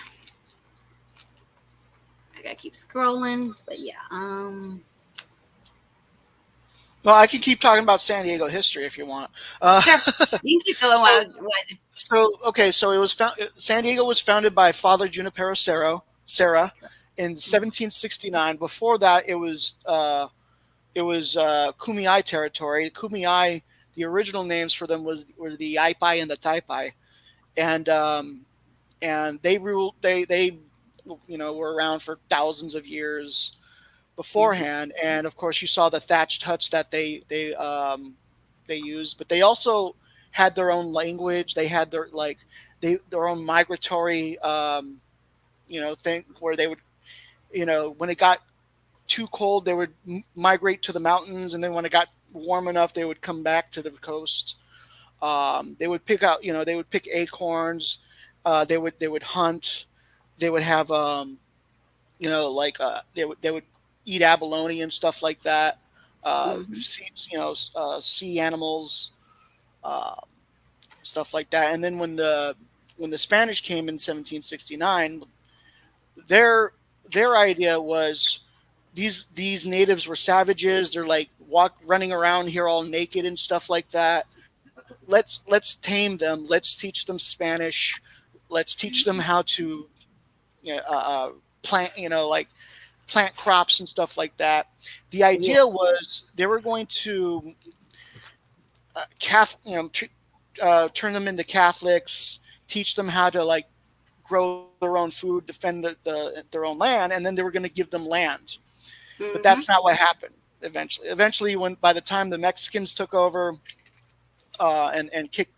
I gotta keep scrolling, but yeah. Well, I can keep talking about San Diego history if you want. Uh, Sure. You can keep going so, while what? so it was San Diego was founded by Father Junipero Serra in 1769. Before that, it was Kumeyaay territory. Kumeyaay, the original names for them were the Ipai and the Taipai, and they ruled. They were around for thousands of years Hmm. beforehand. And of course, you saw the thatched huts that they used, but they also had their own language. They had their own migratory thing where they would when it got too cold, they would migrate to the mountains, and then when it got warm enough, they would come back to the coast. They would pick acorns. They would hunt. They would have they would eat abalone and stuff like that. Hmm. Sea animals, uh, stuff like that. And then when the Spanish came in 1769, their their idea was these natives were savages. They're like running around here all naked and stuff like that. Let's tame them. Let's teach them Spanish. Let's teach them how to plant. Like plant crops and stuff like that. The Yeah. idea was they were going to turn them into Catholics, teach them how to like grow their own food, defend their own land, and then they were going to give them land. But that's Hmm. not what happened. Eventually, when by the time the Mexicans took over and kicked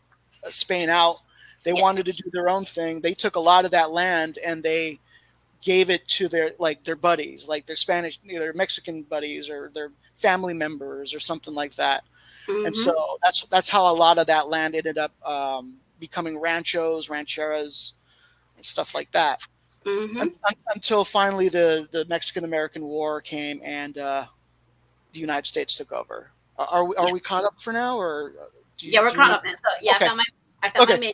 Spain out, they Yes. wanted to do their own thing. They took a lot of that land and they gave it to their buddies, like their Spanish, their Mexican buddies, or their family members, or something like that. And Hmm. so that's how a lot of that land ended up becoming ranchos, rancheras, stuff like that. Hmm. Until finally the Mexican American War came and the United States took over. Are Yeah. we caught up for now, or Yeah, we're do you caught need? up now. So yeah, Okay, I found my okay, menu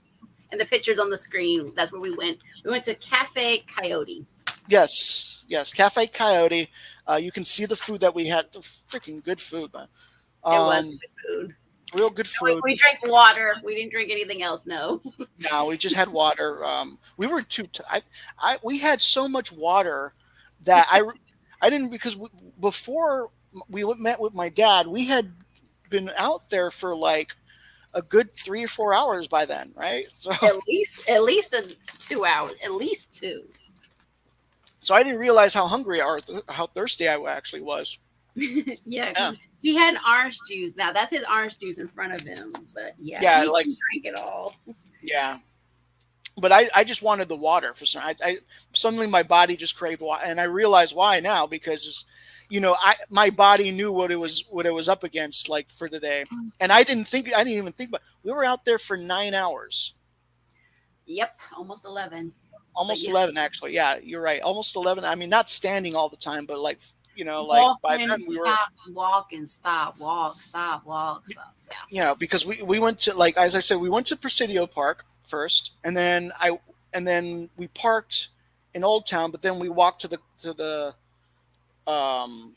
and the pictures on the screen. That's where we went. We went to Cafe Coyote. yes, yes, Cafe Coyote. You can see the food that we had. Freaking good food, man. It was Um, good food. real good food. We drank water. We didn't drink anything else. No. No, we just had water. We were too. We had so much water that I didn't because before met with my dad, we had been out there for like a good 3 or 4 hours by then, right? So At least 2 hours. At least two. so I didn't realize how hungry or how thirsty I actually was. Yeah, Yeah, because he had an orange juice. Now that's his orange juice in front of him, but yeah, yeah, he like drank it all. yeah. But I just wanted the water for some. I suddenly my body just craved water, and I realize why now because, my body knew what it was up against like for the day, and I didn't even think about. We were out there for 9 hours, Yep, almost 11. But almost yeah, 11 actually. Yeah, you're right, almost 11. I mean, not standing all the time, but like like by walking, then we were. stop, walking, stop, walk, stop, walk, stop. Yeah. Because we went to, like, as I said, we went to Presidio Park first, and then we parked in Old Town, but then we walked um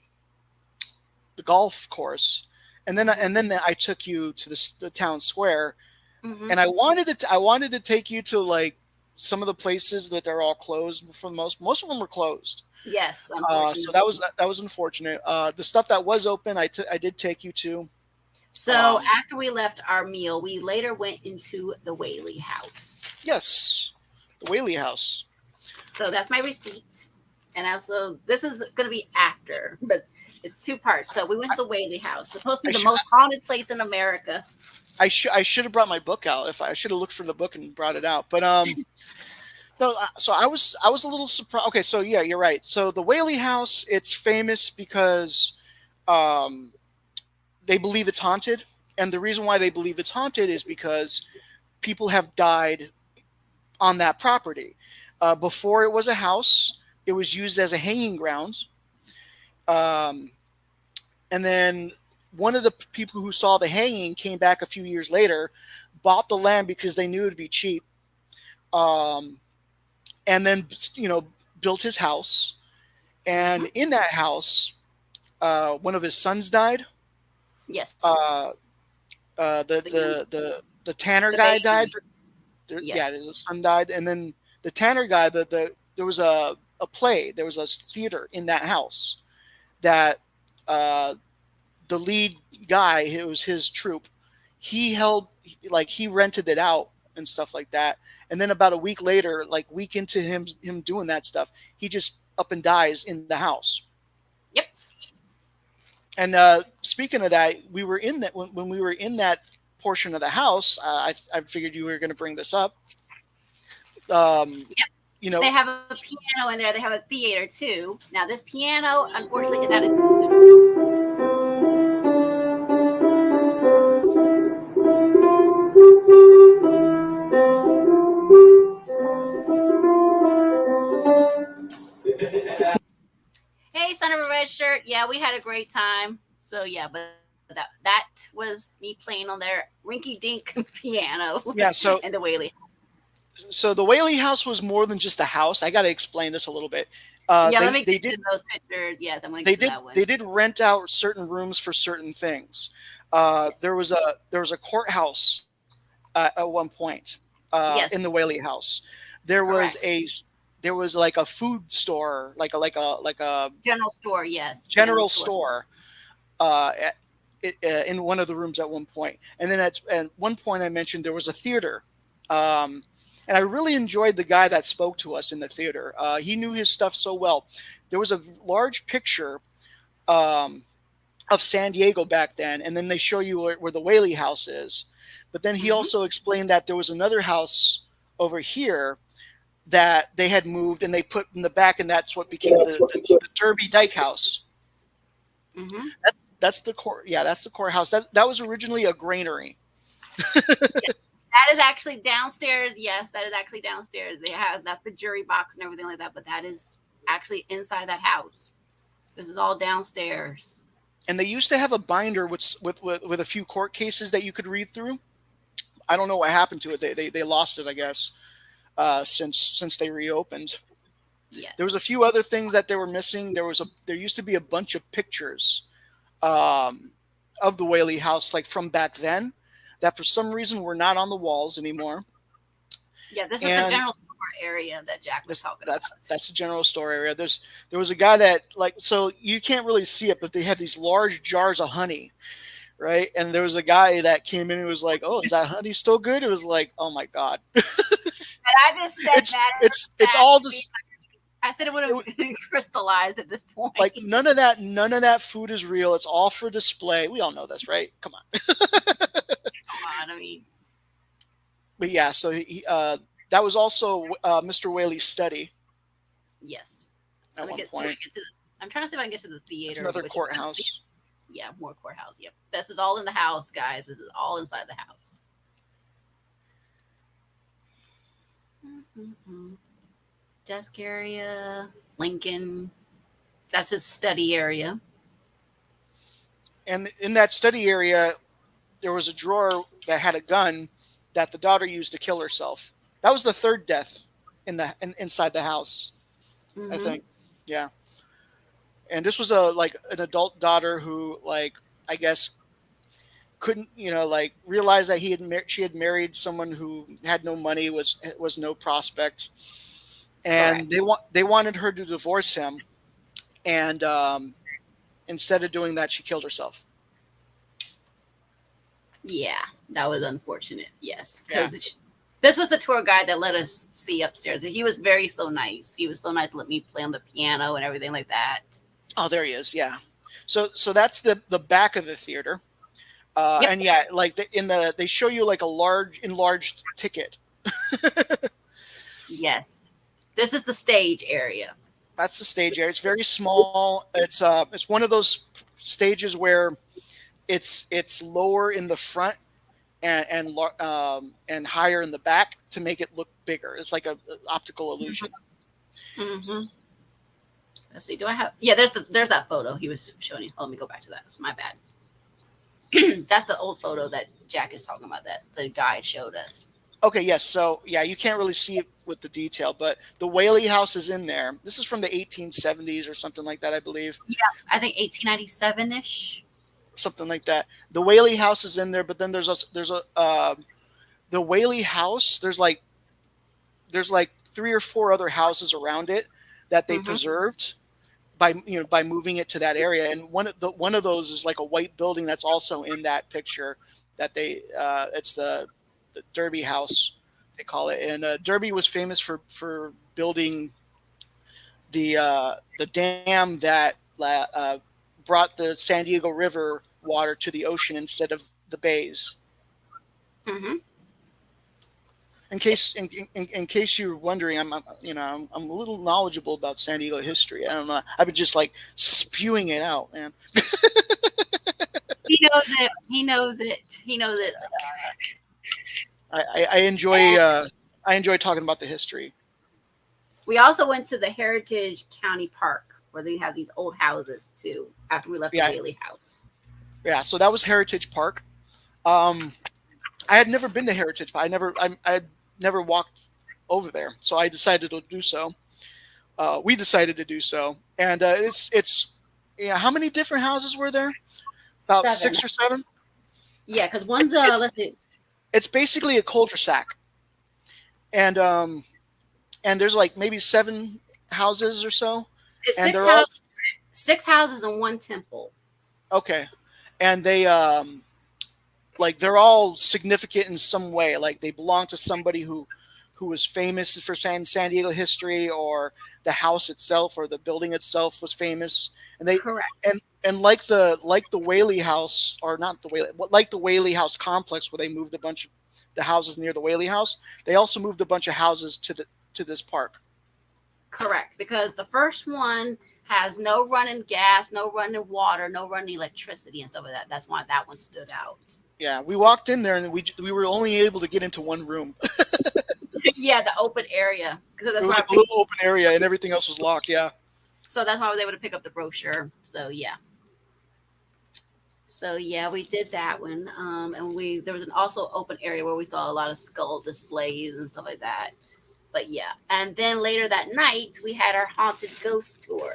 the golf course, and then I took you to the town square, Hmm. and I wanted to take you to like some of the places that are all closed for the most of them were closed. Yes, So unfortunately. that was unfortunate. The stuff that was open, I did take you to. So Um, after we left our meal, we later went into the Whaley house. yes, the Whaley House. So that's my receipt. And also, this is going to be after, but it's two parts. So we went to the Whaley house, supposed to I be the should most haunted place in America. I should have brought my book out. If I should have looked for the book and brought it out, but no. So I was a little surprised. Okay, so yeah, you're right. So the Whaley House, it's famous because um, they believe it's haunted, and the reason why they believe it's haunted is because people have died on that property. Before it was a house, it was used as a hanging ground. Um, and then one of the people who saw the hanging came back a few years later, bought the land because they knew it'd be cheap, um, and then built his house. Hmm. And in that house, one of his sons died. Yes. Uh, the The young, the the the tanner the guy died. baby. Yeah, Yes. the son died, and then the tanner guy. There was a play. There was a theater in that house that uh, the lead guy. It was his troupe. He held like he rented it out and stuff like that. And then about a week later, like week into him doing that stuff, he just up and dies in the house. Yep. And speaking of that, we were in that when we were in that portion of the house. I figured you were going to bring this up. Um, Yep. you know, They have a piano in there. They have a theater too. Now, this piano, unfortunately, is out of tune. Hey, son of a red shirt. Yeah, we had a great time. So yeah, but that was me playing on their rinky dink piano yeah. and So the Whaley. so the Whaley House was more than just a house. I got to explain this a little bit. Yeah, let me They get did to those pictures. Yes, I'm going to they get to did that one. they did rent out certain rooms for certain things. Yes. There was a courthouse at one point in the Yes. Whaley House. There was Correct. there was like a food store, like a General store. Yes. General general store. store at, in one of the rooms at one point. And then at one point I mentioned there was a theater. Um, and I really enjoyed the guy that spoke to us in the theater. He knew his stuff so well. There was a large picture um, of San Diego back then, and then they show you where the Whaley House is. But then he Hmm. also explained that there was another house over here that they had moved and they put in the back, and that's what became the Derby Dyke House. Hmm. That's the court. Yeah, that's the courthouse. That was originally a granary. Yes. That is actually downstairs. Yes, that is actually downstairs. They have that's the jury box and everything like that. But that is actually inside that house. This is all downstairs. And they used to have a binder with a few court cases that you could read through. I don't know what happened to it. They lost it, I guess, since they reopened. There was Yes. a few other things that they were missing. There used to be a bunch of pictures um, of the Whaley House, like from back then, that for some reason were not on the walls anymore. Yeah, this is the And general store area that Jack was this talking that's about. that's the general store area. There was a guy that, like, so you can't really see it, but they have these large jars of honey, right? And there was a guy that came in and was like, "Oh, is that honey still good?" It was like, "Oh my god." And I just said it's matter of it's fact, all we just I said it would have crystallized at this point. Like none of that food is real. It's all for display. We all know this, right? Come on. Come on, I mean. But yeah, so that was also Mr. Whaley's study. Yes. At one point. I'm trying to see if I can get to the theater. It's another courthouse. Yeah, more courthouse. Yep. This is all in the house, guys. This is all inside the house. Mm-hmm. Desk area, Lincoln. That's his study area. And in that study area, there was a drawer that had a gun that the daughter used to kill herself. That was the third death inside the house, I think. Yeah. And this was an adult daughter who, like, I guess couldn't, like, realize that she had married someone who had no money, was no prospect, and they wanted her to divorce him, and instead of doing that, she killed herself. Yeah, that was unfortunate. Yes, because this was the tour guide that let us see upstairs. He was so nice. He was so nice to let me play on the piano and everything like that. Oh, there he is. Yeah. So that's the back of the theater. And yeah, like they show you like a enlarged ticket. Yes. This is the stage area. That's the stage area. It's very small. It's one of those stages where it's lower in the front and higher in the back to make it look bigger. It's like an optical illusion. Mm-hmm. Let's see. Do I have? Yeah, there's that photo he was showing you. Oh, let me go back to that. That's my bad. That's the old photo that Jack is talking about that the guide showed us. Okay, yes. So, yeah, you can't really see it with the detail, but the Whaley house is in there. This is from the 1870s or something like that, I believe. Yeah, I think 1897-ish. Something like that. The Whaley house is in there, but then there's the Whaley house. There's like 3 or 4 other houses around it that they preserved by moving it to that area, and one of those is like a white building that's also in that picture that it's the Derby House, they call it. And Derby was famous for building the dam that brought the San Diego River water to the ocean instead of the bays. Mm-hmm. In case you're wondering, I'm a little knowledgeable about San Diego history. I don't know. I've been just like spewing it out, man. He knows it. I enjoy talking about the history. We also went to the Heritage County Park where they have these old houses too. After we left the Whaley house. Yeah, so that was Heritage Park. I had never been to Heritage Park. I had never walked over there, so I decided to do so. We decided to do so, and it's how many different houses were there? About 7. 6 or 7. Yeah, because one's let's see. It's basically a cul-de-sac, and there's like maybe 7 houses or so. It's and 6 houses and 1 temple. Okay, and they they're all significant in some way. Like they belong to somebody who was famous for San Diego history, or the house itself or the building itself was famous. And they correct. And like the Whaley house, or not the Whaley, like the Whaley house complex where they moved a bunch of the houses near the Whaley house, they also moved a bunch of houses to this park. Correct, because the first one has no running gas, no running water, no running electricity and stuff like that. That's why that one stood out. Yeah, we walked in there and we were only able to get into one room. Yeah, the open area. It was like a little open area and everything else was locked, yeah. So that's why I was able to pick up the brochure. So yeah, we did that one. And there was an also open area where we saw a lot of skull displays and stuff like that. But yeah, and then later that night we had our haunted ghost tour.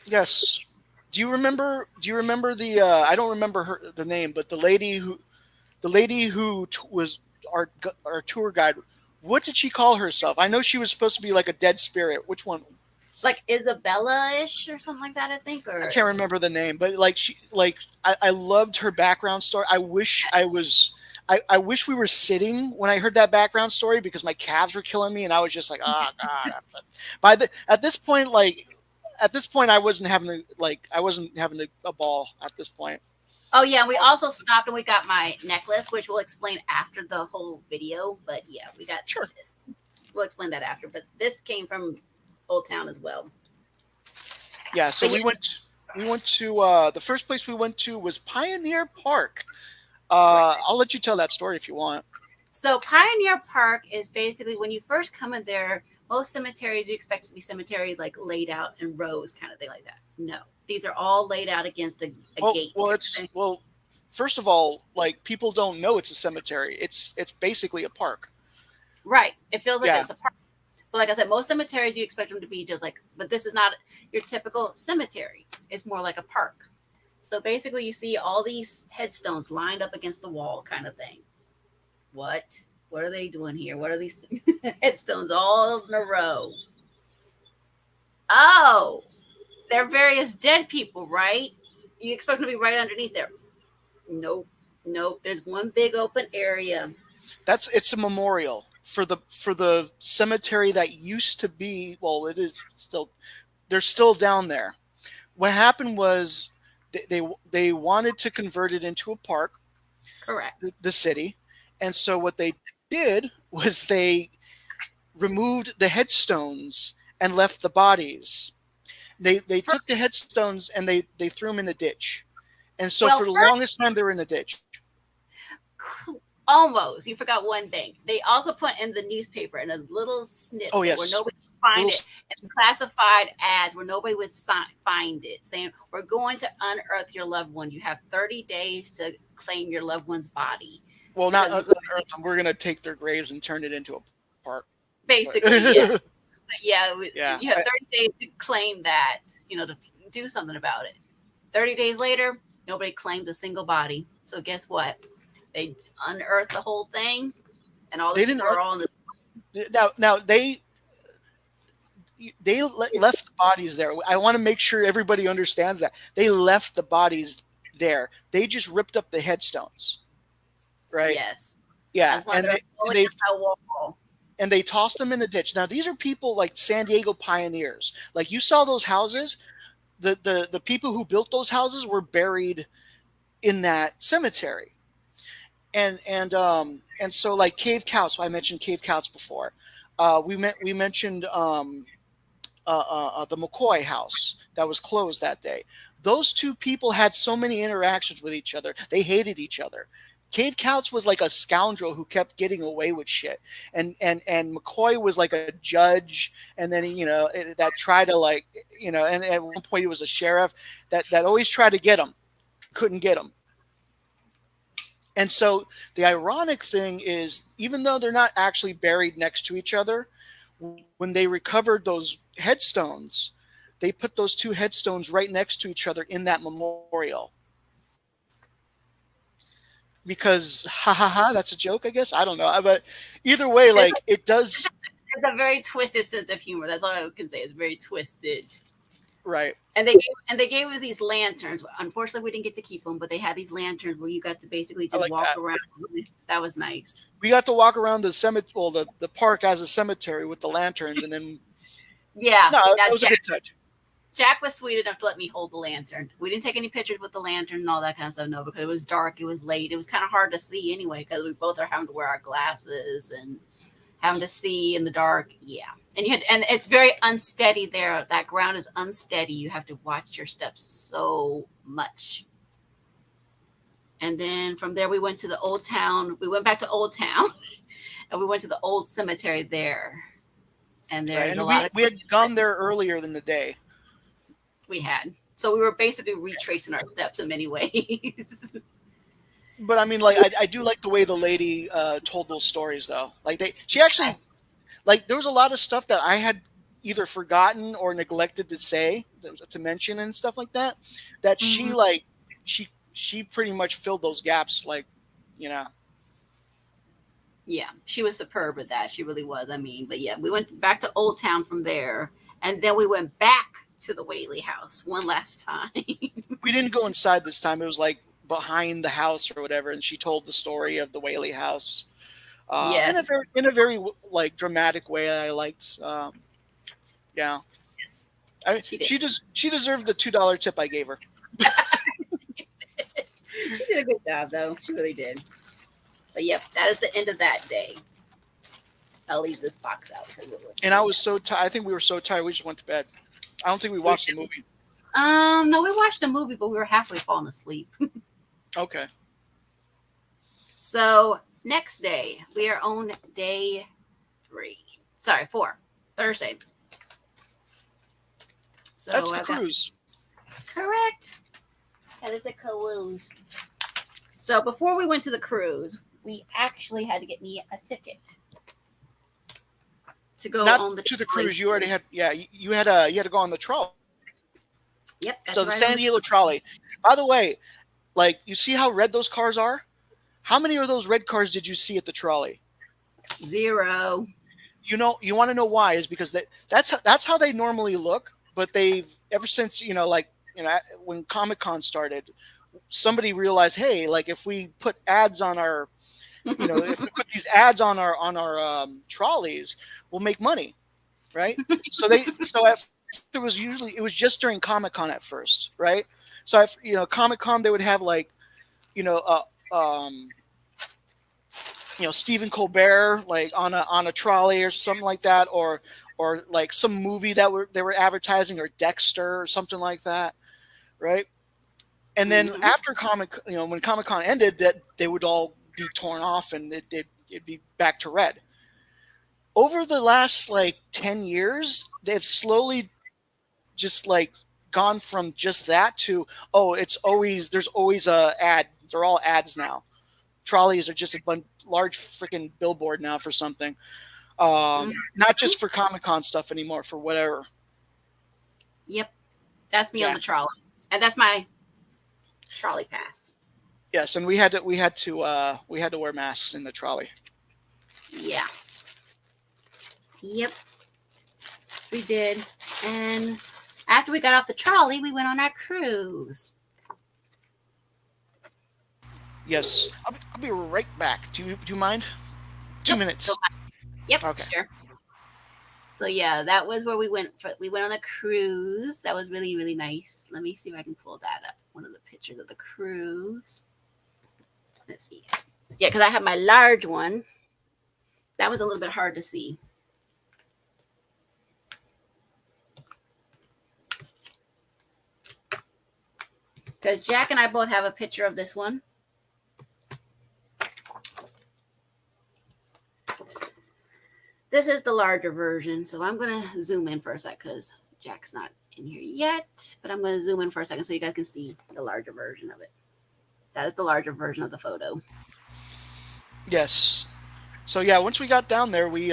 Yes. Do you remember the I don't remember the name, but the lady who was our tour guide? What did she call herself? I know she was supposed to be like a dead spirit. Which one? Like Isabella-ish or something like that, I think. Or I can't remember the name, but I loved her background story. I wish I I wish we were sitting when I heard that background story because my calves were killing me, and I was just like, oh god. At this point, I wasn't having a ball at this point. Oh yeah, we also stopped and we got my necklace, which we'll explain after the whole video. But yeah, we got Sure. this. We'll explain that after. But this came from Old Town as well. Yeah, so But we went to the first place we went to was Pioneer Park. I'll let you tell that story if you want. So Pioneer Park is basically when you first come in there, most cemeteries you expect to be cemeteries like laid out in rows, kind of thing like that. No, these are all laid out against a gate. First of all, like people don't know it's a cemetery. It's basically a park. Right. It feels like Yeah. it's a park. But like I said, most cemeteries you expect them to be just like, but this is not your typical cemetery. It's more like a park. So basically you see all these headstones lined up against the wall kind of thing. What are they doing here? What are these headstones all in a row? Oh, they're various dead people, right? You expect them to be right underneath there. Nope. There's one big open area. It's a memorial for the cemetery that used to be. Well, it is still. They're still down there. What happened was they wanted to convert it into a park. Correct. The city, and so what they did was they removed the headstones and left the bodies. They took the headstones and they threw them in the ditch. And so for the longest time, they were in the ditch. Almost. You forgot one thing. They also put in the newspaper in a little snip where nobody could find it. It's classified as where nobody would find it, saying, we're going to unearth your loved one. You have 30 days to claim your loved one's body. Well, not unearth them. We're going to take their graves and turn it into a park. Basically, yeah. Yeah. You have 30 days to claim that, to do something about it. 30 days later, nobody claimed a single body. So guess what? They unearthed the whole thing, and all the people are all in the. Now they left the bodies there. I want to make sure everybody understands that they left the bodies there. They just ripped up the headstones, right? Yes. Yeah, and they tossed them in the ditch. Now these are people like San Diego pioneers. Like you saw those houses, the people who built those houses were buried in that cemetery. And so like Cave Couch, I mentioned Cave Couch before. We mentioned the McCoy house that was closed that day. Those two people had so many interactions with each other. They hated each other. Cave Couch was like a scoundrel who kept getting away with shit, and McCoy was like a judge, and then that tried to and at one point he was a sheriff that always tried to get him, couldn't get him. And so the ironic thing is, even though they're not actually buried next to each other, when they recovered those headstones, they put those two headstones right next to each other in that memorial. Because, that's a joke, I guess. I don't know. But either way, it does. It's a very twisted sense of humor. That's all I can say. It's very twisted. Right. And they gave us these lanterns. Unfortunately, we didn't get to keep them, but they had these lanterns where you got to basically just walk around. That was nice. We got to walk around the cemetery, the park as a cemetery with the lanterns, and then that was a good touch. Jack was sweet enough to let me hold the lantern. We didn't take any pictures with the lantern and all that kind of stuff, no, because it was dark, it was late, it was kind of hard to see anyway, because we both are having to wear our glasses and having to see in the dark. Yeah. And it's very unsteady there. That ground is unsteady. You have to watch your steps so much. And then from there, we went to the Old Town. We went back to Old Town, and we went to the old cemetery there. And there's we had gone there earlier than the day. We had. So we were basically retracing our steps in many ways. But I mean, I do like the way the lady told those stories, though. She actually... there was a lot of stuff that I had either forgotten or neglected to mention and stuff like that. That mm-hmm. she pretty much filled those gaps, Yeah, she was superb at that. She really was. I mean, but yeah, we went back to Old Town from there, and then we went back to the Whaley house one last time. We didn't go inside this time. It was behind the house or whatever, and she told the story of the Whaley house Yes. in a very like dramatic way. I liked. Yeah, Yes. she deserved the $2 tip I gave her. She did a good job, though. She really did. But yep, that is the end of that day. I'll leave this box out because it And I was so tired. I think we were so tired we just went to bed. I don't think we watched the movie. No, we watched a movie, but we were halfway falling asleep. Okay. So next day, we are on day 3. Sorry, 4. Thursday. So That's the cruise. Correct. That is the cruise. So before we went to the cruise, we actually had to get me a ticket to go Not on the to the cruise. You already had. Yeah, you had to go on the trolley. Yep. So the San Diego trolley. By the way, like you see how red those cars are? How many of those red cars did you see at the trolley? 0. You know, you want to know why? Is because that's how they normally look. But they've ever since when Comic-Con started, somebody realized, hey, like if we put ads on our, if we put these ads on our trolleys, we'll make money, right? So it was just during Comic-Con at first, right? So Comic-Con they would have like, Stephen Colbert like on a trolley or something like that, or like some movie that they were advertising, or Dexter or something like that, right? And then after when Comic-Con ended, that they would all be torn off and it'd be back to red. Over the last like 10 years, they've slowly just like gone from just that to there's always a ad. They're all ads now. Trolleys are just a large freaking billboard now for something. Not just for Comic-Con stuff anymore, for whatever. Yep. That's me on the trolley. And that's my trolley pass. Yes, and we had to wear masks in the trolley. Yeah. Yep. We did. And after we got off the trolley, we went on our cruise. Yes. I'll be right back. Do you mind? 2 minutes. Yep, okay. Sure. So yeah, that was where we went. We went on a cruise. That was really, really nice. Let me see if I can pull that up. One of the pictures of the cruise. Let's see. Yeah, because I have my large one. That was a little bit hard to see. Because Jack and I both have a picture of this one. This is the larger version, so I'm going to zoom in for a sec because Jack's not in here yet, but I'm going to zoom in for a second so you guys can see the larger version of it. That is the larger version of the photo. Yes. So yeah, once we got down there, we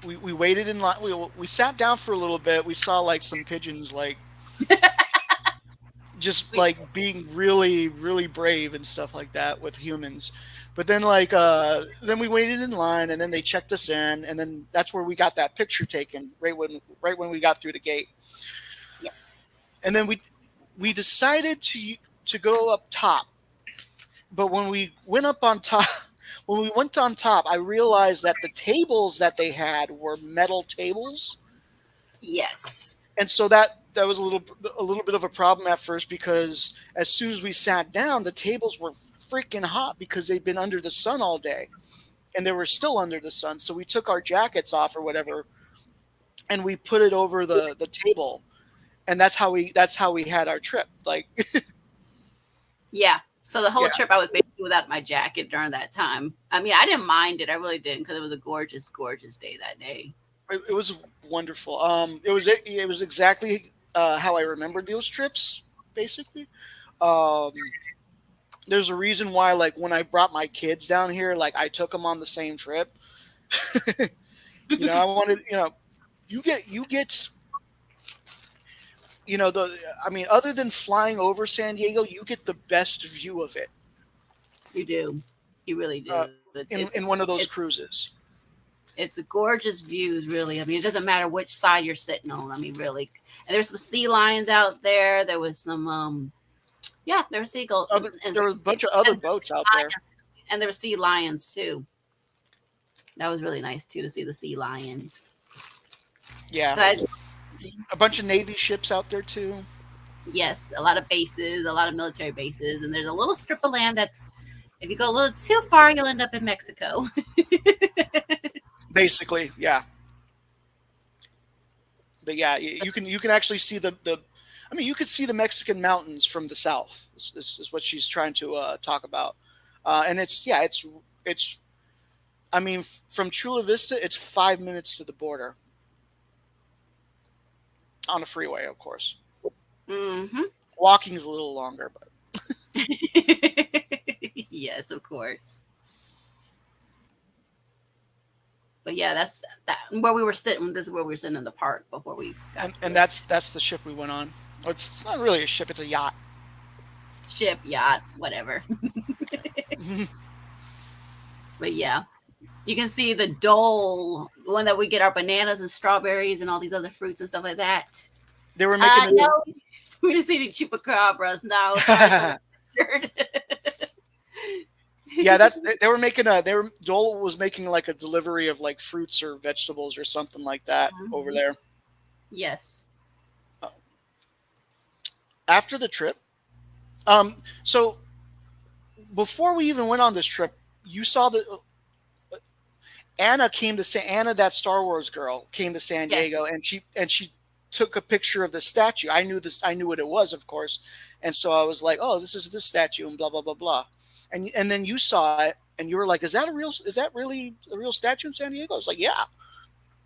waited in line. We sat down for a little bit. We saw like some pigeons like just like being really, really brave and stuff like that with humans. But then then we waited in line, and then they checked us in, and then that's where we got that picture taken right when we got through the gate. Yes. And then we decided to go up top. But when we went on top, I realized that the tables that they had were metal tables. Yes. And so that was a little bit of a problem at first, because as soon as we sat down, the tables were freaking hot because they'd been under the sun all day, and they were still under the sun. So we took our jackets off or whatever, and we put it over the table, and that's how we had our trip. Like, yeah. So the whole trip, I was basically without my jacket during that time. I mean, I didn't mind it. I really didn't, because it was a gorgeous, gorgeous day that day. It was wonderful. It was exactly how I remembered those trips, basically. There's a reason why, like, when I brought my kids down here, like, I took them on the same trip. I wanted, you get, other than flying over San Diego, you get the best view of it. You do. You really do. In one of those cruises. It's a gorgeous views, really. I mean, it doesn't matter which side you're sitting on. I mean, really. And there's some sea lions out there. There was some Yeah, there were seagulls There were a bunch of other boats out there. and there were sea lions too. That was really nice too to see the sea lions. Yeah, But a bunch of Navy ships out there too. yes, a lot of bases, a lot of military bases, and there's a little strip of land that's if you go a little too far, you'll end up in Mexico. Basically, yeah. But yeah, you can actually see the. I mean, you could see the Mexican mountains from the south. Is what she's trying to talk about, and it's. I mean, from Chula Vista, it's 5 minutes to the border on a freeway, of course. Mm-hmm. Walking is a little longer, but yes, of course. But yeah, that's that where we were sitting. This is where we were sitting in the park before we got and that's the ship we went on. It's not really a ship; it's a yacht. ship, yacht, whatever. But yeah, you can see the dole, the one that we get our bananas and strawberries and all these other fruits and stuff like that. They were making. No, we didn't see any chupacabras. No, Yeah, that they were making Dole was making like a delivery of like fruits or vegetables or something like that over there. Yes. After the trip, so before we even went on this trip, you saw that Anna, that Star Wars girl, came to San Diego, and she took a picture of the statue. I knew what it was, of course, and so I was like, oh, this is this statue, and blah blah blah blah. And then you saw it, and you were like, is that really a real statue in San Diego? I was like, yeah.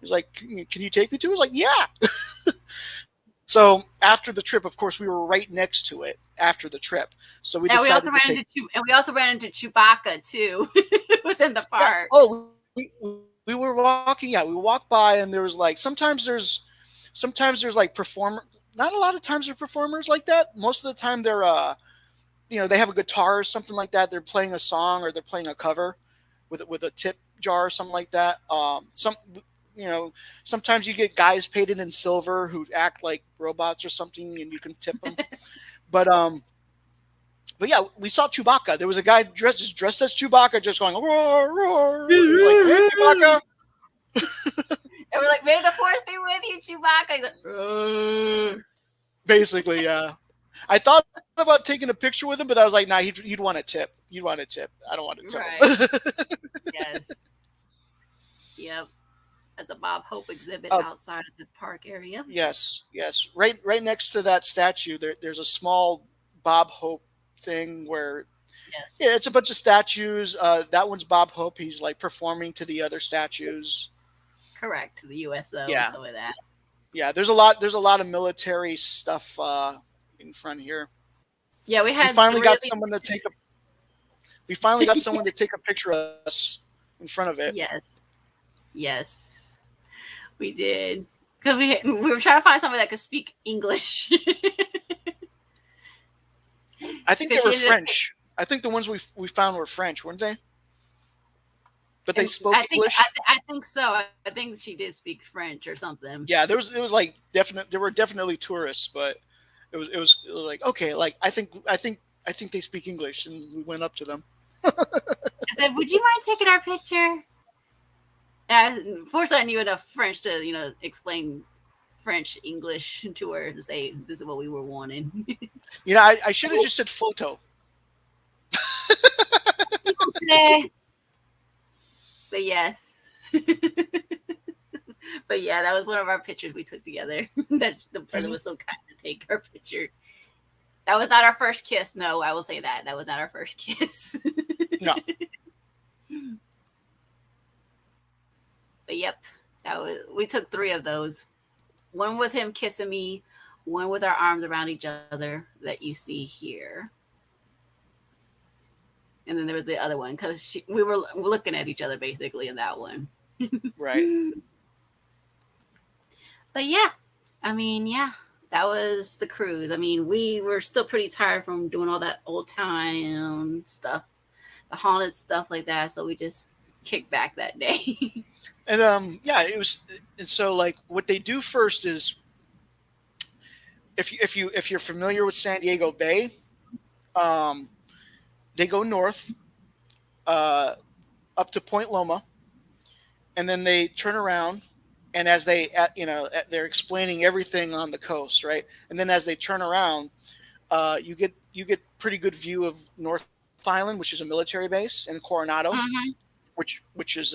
He's like, can you take me to it? I was like, yeah. So after the trip, of course, we were right next to it after the trip. So we decided we also ran into Chewbacca too. It was in the park. Yeah. Oh, we were walking. Yeah, we walked by, and there was like sometimes there's like performer. Not a lot of times they're performers like that. Most of the time they're they have a guitar or something like that. They're playing a song or they're playing a cover with a tip jar or something like that. Sometimes you get guys painted in silver who act like robots or something, and you can tip them. But yeah, we saw Chewbacca. There was a guy dressed as Chewbacca, just going roar, roar. We're like, hey, Chewbacca. And we're like, may the force be with you, Chewbacca. He's like, roar. Basically, yeah. I thought about taking a picture with him, but I was like, nah, he'd want a tip. You'd want a tip. I don't want to tip him. Yes. Yep. That's a Bob Hope exhibit outside of the park area. Yes. Right next to that statue, there's a small Bob Hope thing where, it's a bunch of statues. That one's Bob Hope. He's like performing to the other statues. Correct. The USO. Yeah. Some of that. Yeah. There's a lot of military stuff in front here. Yeah, we finally got someone to take a picture of us in front of it. Yes, we did, because we were trying to find somebody that could speak English. I think they were French. I think the ones we found were French, weren't they? But they spoke English. I think so. I think she did speak French or something. Yeah, it was like definite. There were definitely tourists, but it was like, okay, like I think they speak English, and we went up to them. I said, "Would you mind taking our picture?" Of course, I knew enough French to, explain French English to her to say this is what we were wanting. I should have just said photo. But yes. But yeah, that was one of our pictures we took together. That the brother was so kind to take our picture. That was not our first kiss. No, I will say that. That was not our first kiss. No. But yep, we took 3 of those. One with him kissing me, one with our arms around each other that you see here. And then there was the other one because we were looking at each other basically in that one. Right. But yeah, that was the cruise. I mean, we were still pretty tired from doing all that old town stuff, the haunted stuff like that. So we just kicked back that day. And it was. And so like what they do first is, if you're familiar with San Diego Bay, Um, they go north uh, up to Point Loma, and then they turn around. And as they're explaining everything on the coast, right? And then as they turn around, you get pretty good view of North Island, which is a military base, and Coronado, Mm-hmm. which is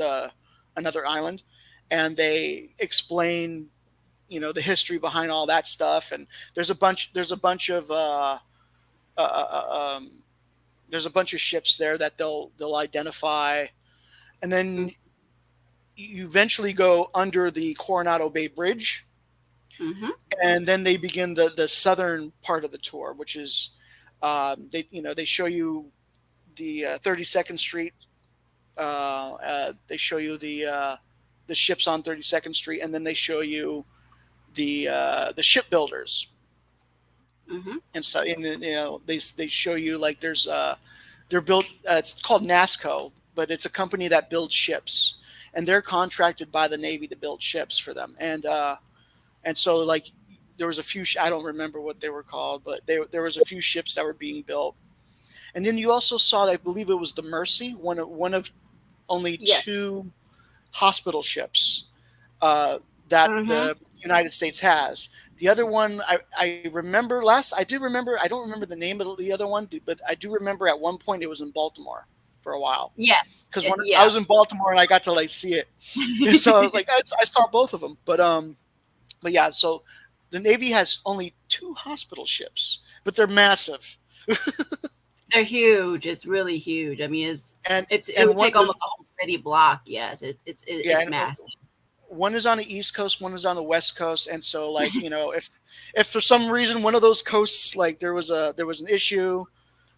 another island, and they explain the history behind all that stuff. And there's a bunch of uh, uh, um, there's a bunch of ships there that they'll identify, and then you eventually go under the Coronado Bay Bridge, Mm-hmm. and then they begin the southern part of the tour, which is they show you the 32nd Street. They show you the ships on 32nd Street, and then they show you the shipbuilders Mm-hmm. and stuff. And they show you like they're built. It's called NASCO, but it's a company that builds ships, and they're contracted by the Navy to build ships for them. And so like there was a few. I don't remember what they were called, but there was a few ships that were being built. And then you also saw, I believe it was the Mercy, one of only Yes. two hospital ships that Mm-hmm. the United States has. The other one, I remember I do remember, I don't remember the name of the other one, but I do remember at one point it was in Baltimore for a while. Yes. Because when I Yeah. was in Baltimore and I got to like see it, and so I was like, I saw both of them. But yeah, so the Navy has only two hospital ships, but they're massive. They're huge. It's really huge. I mean, And it and would one take almost a whole city block. Yes, yeah, it's and massive. one is on the East Coast, one is on the West Coast, and so like if for some reason one of those coasts like there was an issue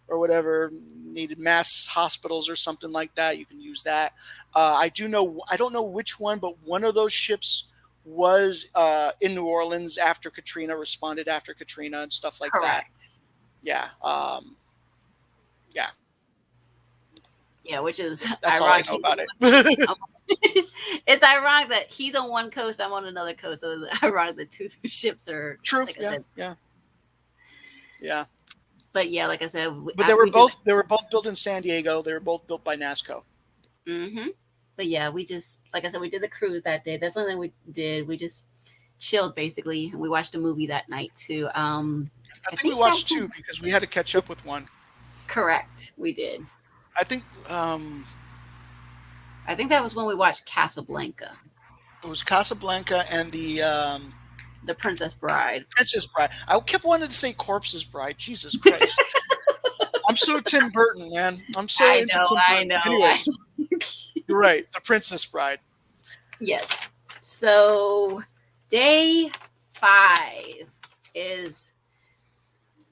or whatever, needed mass hospitals or something like that, you can use that. I don't know which one, but one of those ships was in New Orleans after Katrina, responded after Katrina and stuff like that. Correct. Yeah, yeah, Yeah, which is that's all I ironic. know about it. I'm- it's ironic that he's on one coast, I'm on another coast. So it's ironic the two ships are, True. like I Yeah, said. yeah, yeah. But yeah, like I said, But after we did. they were both built in San Diego. They were both built by NASCO. Mm-hmm. But yeah, we just, like I said, we did the cruise that day. That's something we did. We just chilled basically, and we watched a movie that night too. I I think we think that watched two because we had to catch up with one. correct. We did. I think I think that was when we watched Casablanca, it was Casablanca and the The Princess Bride. Princess Bride. I kept wanting to say Corpse's Bride. Jesus Christ. I'm so Tim Burton, man. I'm so I into know, Tim I Burton. know. Anyways, you're right. The Princess Bride. Yes. So day 5 is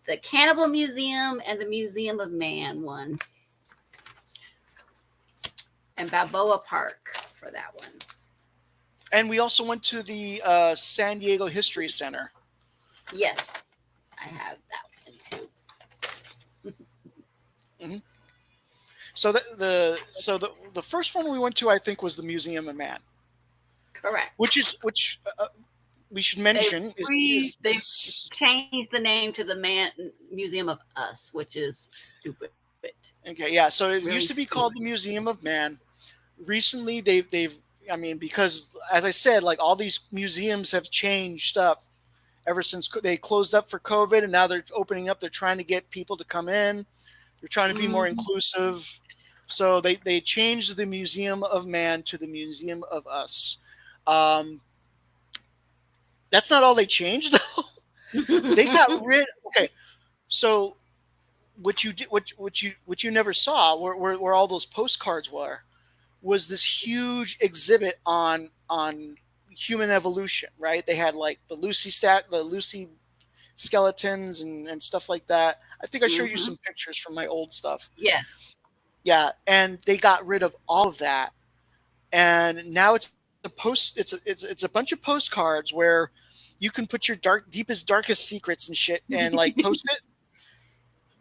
the Cannibal Museum and the Museum of Man one, and Balboa Park for that one. And we also went to the San Diego History Center. Yes, I have that one too. So the first one we went to, I think, was the Museum of Man, Correct. which we should mention They changed the name to the Museum of Us, which is stupid. okay, yeah. So it Really used to be called the Museum of Man. Recently, they've I mean, because as I said, like all these museums have changed up ever since they closed up for COVID, and now they're opening up. They're trying to get people to come in. They're trying to be more inclusive. So they changed the Museum of Man to the Museum of Us. That's not all they changed though. They got rid. Okay, so what you did, what you never saw, where all those postcards were, was this huge exhibit on human evolution. Right? They had like the Lucy skeletons and stuff like that. I think I showed you some pictures from my old stuff. Yes. Yeah, and they got rid of all of that, and now it's a bunch of postcards where you can put your deepest, darkest secrets and shit, and like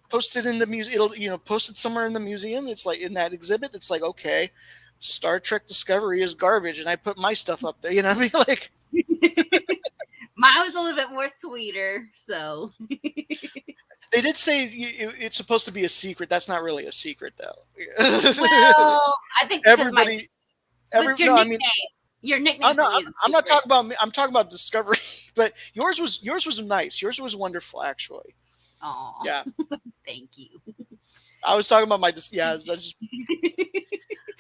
post it in the museum. It'll post it somewhere in the museum. It's like in that exhibit. It's like, okay, Star Trek Discovery is garbage, and I put my stuff up there. You know what I mean? Like, mine was a little bit more sweeter, so They did say it's supposed to be a secret. That's not really a secret, though. Well, I think because my Everybody, with your no, I mean, nickname, your I'm nickname for not. me is a I'm not secret. talking about me. I'm talking about discovery. But yours was nice. Yours was wonderful, actually. Oh, Yeah, thank you. I was talking about my. Yeah, I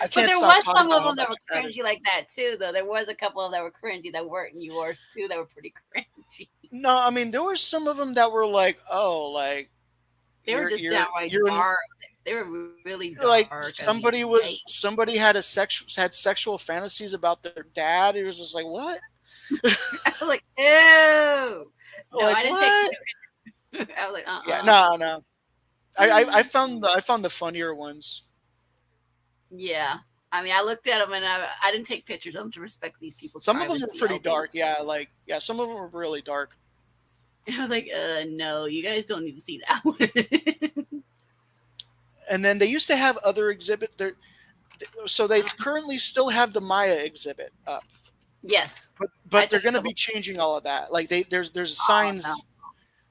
But can't there stop was talking some about of how them that much were that is. cringy like that too, though. There was a couple that were cringy that weren't yours too. That were pretty cringy. No, I mean there were some of them that were like, oh, like They were just downright you're dark. They were really like dark. I mean, somebody had had sexual fantasies about their dad. It was just like what? I was like, ew. No, Like I didn't take what? pictures. I was like, Yeah, no. I found the funnier ones. Yeah. I mean, I looked at them and I didn't take pictures of them to respect these people's Some of them were privacy. pretty dark. Yeah, some of them were really dark. I was like, no, you guys don't need to see that one. And then they used to have other exhibits there, so they currently still have the Maya exhibit up. Yes. But they're going to be changing all of that. Like there's signs. No.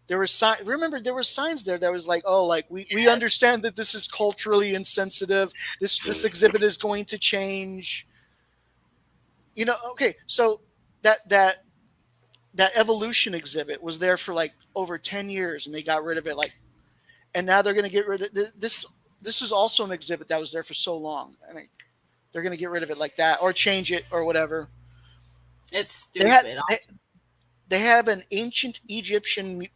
There were remember there were signs there that was like, oh, like we understand that this is culturally insensitive. This exhibit is going to change. You know, okay, so that evolution exhibit was there for like over 10 years and they got rid of it, like, and now they're going to get rid of this. This is also an exhibit that was there for so long. I mean, they're going to get rid of it like that or change it or whatever. It's stupid. They have an ancient Egyptian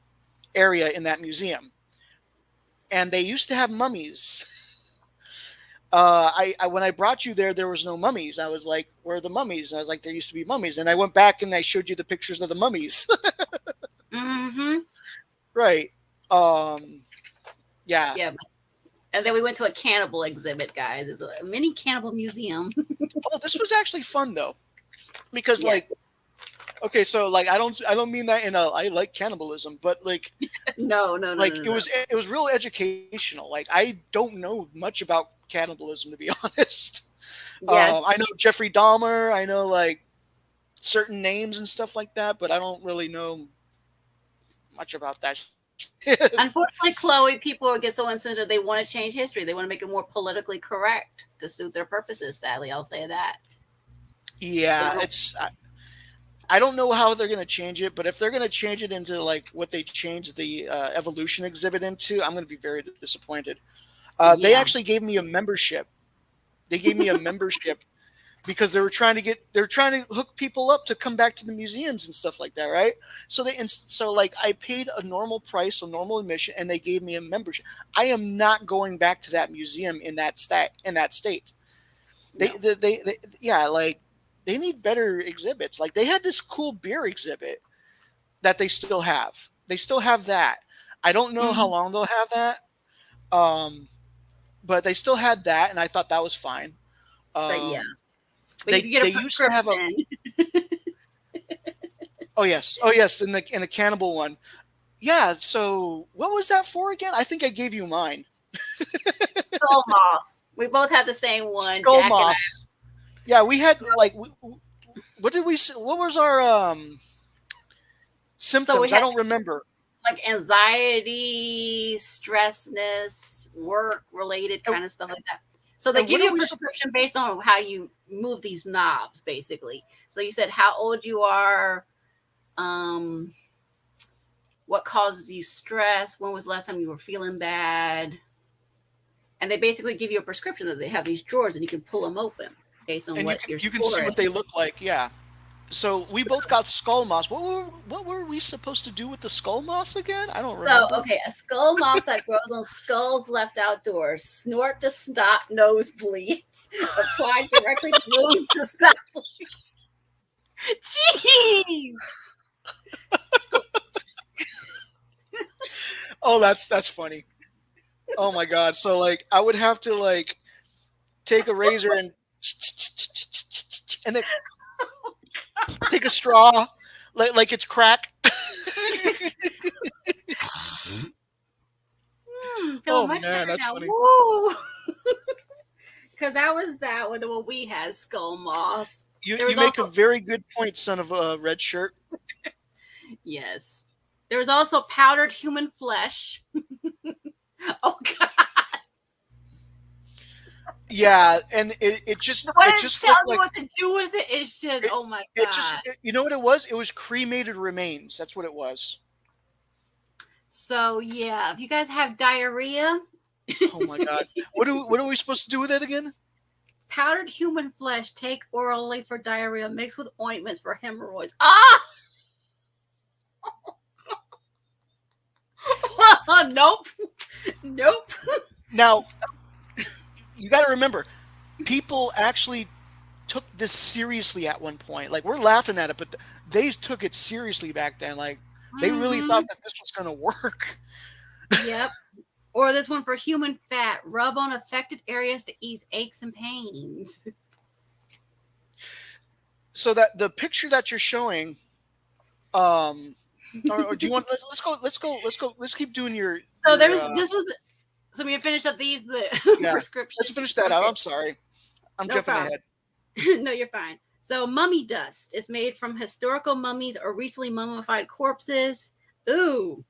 area in that museum, and they used to have mummies. I when I brought you there was no mummies. I was like, where are the mummies? And I was like, there used to be mummies. And I went back and I showed you the pictures of the mummies. Mm-hmm. Right. Yeah. Yeah. And then we went to a cannibal exhibit, guys. It's a mini cannibal museum. Oh, this was actually fun though, because like, okay, so like I don't mean that in a I like cannibalism, but like no, like it was real educational. Like I don't know much about cannibalism, to be honest. Yes. I know Jeffrey Dahmer. I know like certain names and stuff like that, but I don't really know much about that. Unfortunately, Chloe, people get so insensitive. They want to change history. They want to make it more politically correct to suit their purposes. Sadly, I'll say that. Yeah, I don't know how they're going to change it, but if they're going to change it into like what they changed the evolution exhibit into, I'm going to be very disappointed. They actually gave me a membership. They gave me a membership because they're trying to hook people up to come back to the museums and stuff like that, right? So like I paid a normal price, a normal admission, and they gave me a membership. I am not going back to that museum in that state. They like they need better exhibits. Like they had this cool beer exhibit that they still have. They still have that. I don't know how long they'll have that. But they still had that, and I thought that was fine. But yeah. But they you get a used to have a. Oh yes, in the cannibal one. Yeah. So what was that for again? I think I gave you mine. Skull moss. We both had the same one. Skull Jack moss. Yeah, we had like. What did we? What was our symptoms? I don't remember. Like anxiety, stressness, work related kind of stuff like that. So they give you a prescription based on how you move these knobs, basically. So you said how old you are, what causes you stress, when was the last time you were feeling bad, and they basically give you a prescription that they have these drawers and you can pull them open based on what you can see what they look like. Yeah. So we both got skull moss. What were we supposed to do with the skull moss again? I don't remember. So, okay, a skull moss that grows on skulls left outdoors. Snort to stop nosebleeds. Apply directly to wounds to stop bleeding. Jeez! Oh, that's funny. Oh my god. So like I would have to like take a razor and then take a straw like it's crack. Oh man, that's funny. Because that was what we had, skull moss. You make a very good point, son of a red shirt. Yes. There was also powdered human flesh. Oh God! Yeah, and it just What it it just tells looked you like what to do with it is just, it. oh my It just God. you know what it was? It was cremated remains. That's what it was. So yeah, if you guys have diarrhea, Oh my god. What are we supposed to do with it again? powdered human flesh, take orally for diarrhea, mixed with ointments for hemorrhoids. Ah! Nope. Nope. Now, you got to remember, people actually took this seriously at one point. Like we're laughing at it, but they took it seriously back then. Like they really thought Mm-hmm. that this was going to work. Yep. Or this one for human fat. Rub on affected areas to ease aches and pains. So that the picture that you're showing, or do you want? Let's keep doing So your. this was, so we finish up the Yeah. Let's finish prescriptions. that out. Okay, I'm sorry. I'm no jumping problem. ahead. No, you're fine. So mummy dust is made from historical mummies or recently mummified corpses. Ooh.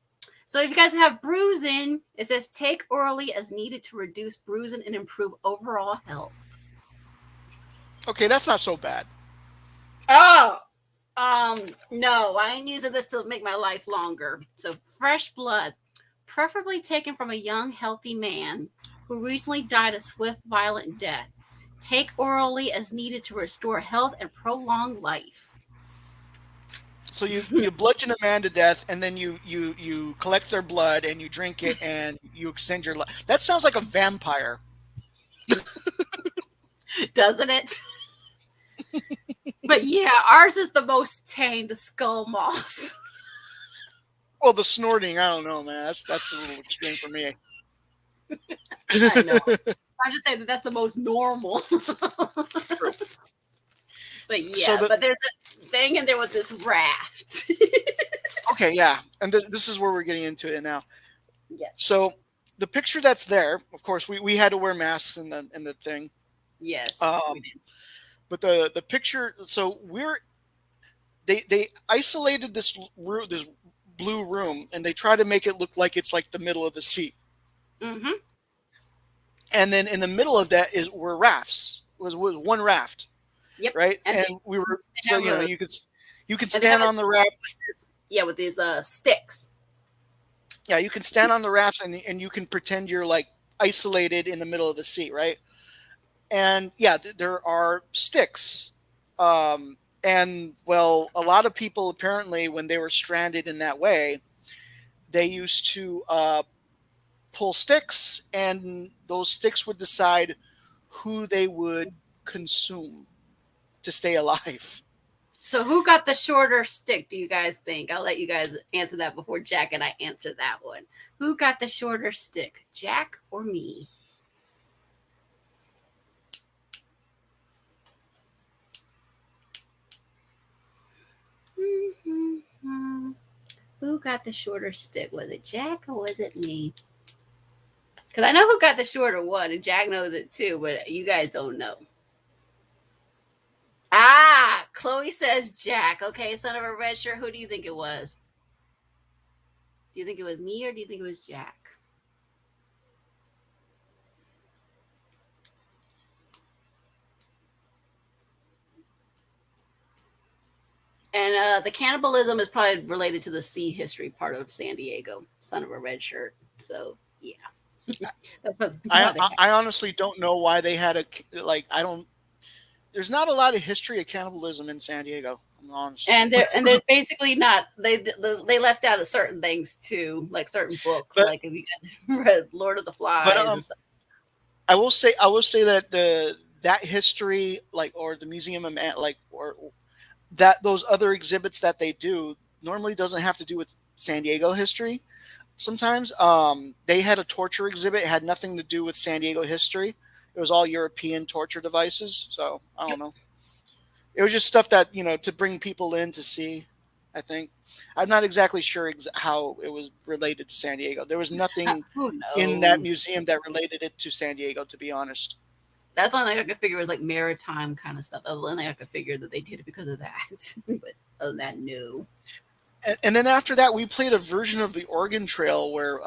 So if you guys have bruising, it says take orally as needed to reduce bruising and improve overall health. Okay, that's not so bad. Oh, no, I ain't using this to make my life longer. So fresh blood, preferably taken from a young, healthy man who recently died a swift, violent death. Take orally as needed to restore health and prolong life. So you bludgeon a man to death, and then you collect their blood and you drink it and you extend your life. That sounds like a vampire. Doesn't it? But yeah, ours is the most tame, the skull moss. Well, the snorting, I don't know, man. That's a little extreme for me. I know. I'm just saying that's the most normal. But yeah, but there's a thing in there with this raft. Okay, yeah, and this is where we're getting into it now. Yes. So the picture that's there, of course, we had to wear masks in the thing. Yes. But the picture, so they isolated this room, this blue room, and they try to make it look like it's like the middle of the sea. Mm-hmm. And then in the middle of that were rafts. Was one raft. Yep. Right. And we were so you could stand on the raft. With these sticks. Yeah, you can stand on the raft and you can pretend you're like isolated in the middle of the sea, right? And yeah, there are sticks. And well, a lot of people apparently, when they were stranded in that way, they used to pull sticks, and those sticks would decide who they would consume to stay alive. So who got the shorter stick, do you guys think? I'll let you guys answer that before Jack and I answer that one. Who got the shorter stick, Jack or me? Mm-hmm. Who got the shorter stick? Was it Jack or was it me? Because I know who got the shorter one, and Jack knows it too, but you guys don't know. Ah, Chloe says Jack. Okay, son of a red shirt. Who do you think it was? Do you think it was me or do you think it was Jack? And the cannibalism is probably related to the sea history part of San Diego, son of a red shirt. So, yeah. I honestly don't know why they had there's not a lot of history of cannibalism in San Diego. I'm honest. And there's basically not, they left out of certain things too, like certain books, like if you guys read Lord of the Flies. But I will say that that history, or the Museum of or that those other exhibits that they do normally doesn't have to do with San Diego history. Sometimes they had a torture exhibit. It had nothing to do with San Diego history. It was all European torture devices. So I don't know. It was just stuff that, to bring people in to see, I think. I'm not exactly sure how it was related to San Diego. There was nothing in that museum that related it to San Diego, to be honest. That's the only thing I could figure was like maritime kind of stuff. That's the only thing I could figure that they did it because of that. But other than that, no. And then after that, we played a version of the Oregon Trail where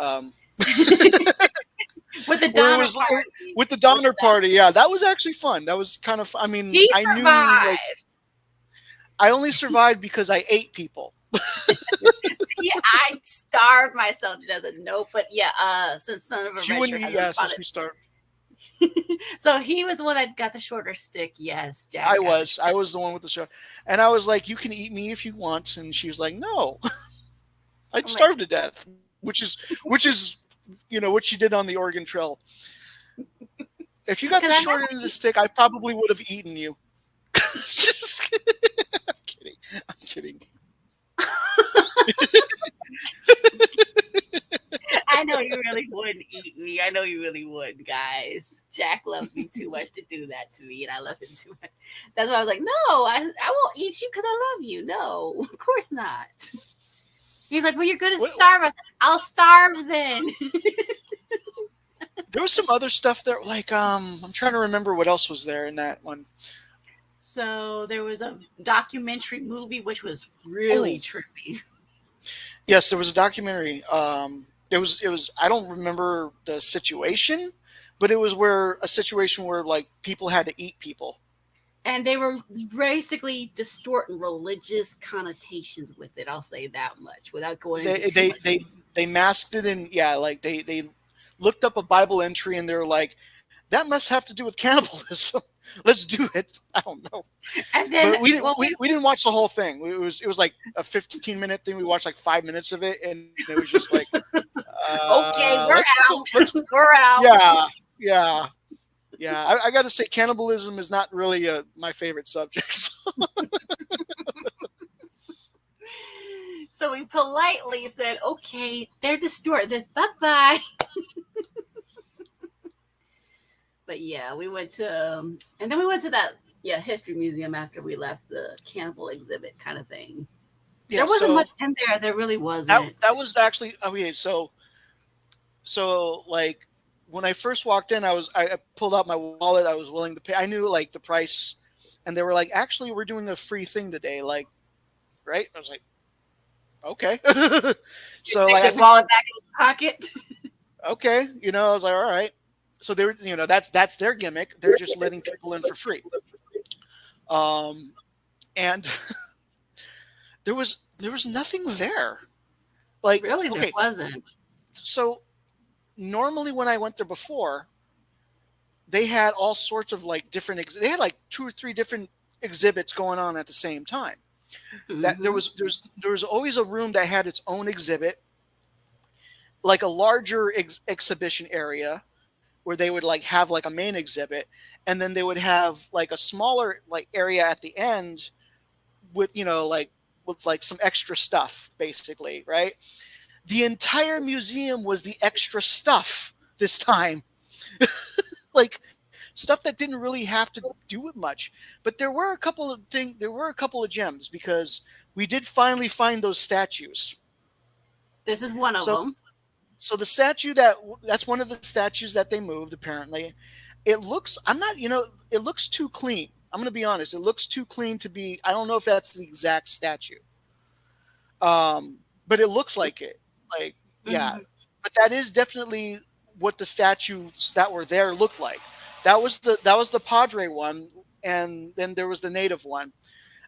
With the Where it Donner was Party. with the Donner Party. Yeah, that was actually fun. That was kind of. I mean, He I knew like survived. I only survived because I ate people. See, I starved myself to death. No, but yeah, since Son of a You Red and Shirt me, hasn't yeah, since responded. we started. So he was the one that got the shorter stick. Yes, I Jack got the was. I shorter was stick. the one with the show. And I was like, you can eat me if you want. And she was like, no, I'd I'm like, starve to death, which is, what she did on the Oregon Trail. If you got because the I short never end of the eat. stick, I probably would have eaten you. I'm kidding. I'm kidding. I know you really wouldn't eat me. I know you really wouldn't, guys. Jack loves me too much to do that to me, and I love him too much. That's why I was like, no, I won't eat you because I love you. No, of course not. He's like, well, you're going to What, starve us. I'll starve then. there was some other stuff there, like I'm trying to remember what else was there in that one. So there was a documentary movie which was Oh, really trippy. yes, there was a documentary. It was I don't remember the situation, but it was where a situation where like people had to eat people. And they were basically distorting religious connotations with it. I'll say that much without going into They too they much they detail. they masked it, and yeah, like they looked up a Bible entry and they're like, that must have to do with cannibalism. Let's do it. I don't know. And then But we didn't when we didn't watch the whole thing. It was like a 15-minute thing. We watched like 5 minutes of it, and it was just like, okay, we're out. let's We're out. yeah, yeah, yeah. I got to say, cannibalism is not really my favorite subject. So we politely said, okay, they're distorted. This bye bye. But yeah, we went to, and then we went to that history museum after we left the cannibal exhibit kind of thing. Yeah. There wasn't So much in there. There really that wasn't. was actually okay. So like when I first walked in, I pulled out my wallet. I was willing to pay. I knew like the price, and they were like, actually, we're doing a free thing today. Like, right? I was like, okay. So Sticks like I his think wallet back in his pocket. okay, I was like, all right. So they were, that's their gimmick. They're just letting people in for free. Um, and there was nothing there. Like, Really, there okay, wasn't. so normally when I went there before, they had all sorts of like different. They had like two or three different exhibits going on at the same time. That there Hmm. was there was always a room that had its own exhibit, like a larger exhibition area where they would like have like a main exhibit, and then they would have like a smaller like area at the end with like with like some extra stuff basically, right? The entire museum was the extra stuff this time. Like stuff that didn't really have to do with much, but there were a couple of gems because we did finally find those statues. This is one of So them. so the that's one of the statues that they moved apparently. It looks I'm not it looks too clean. I'm going to be honest, it looks too clean to be. I don't know if that's the exact statue, but it looks like it. Like, yeah, Hmm. but that is definitely what the statues that were there looked like. That was the Padre one, and then there was the native one.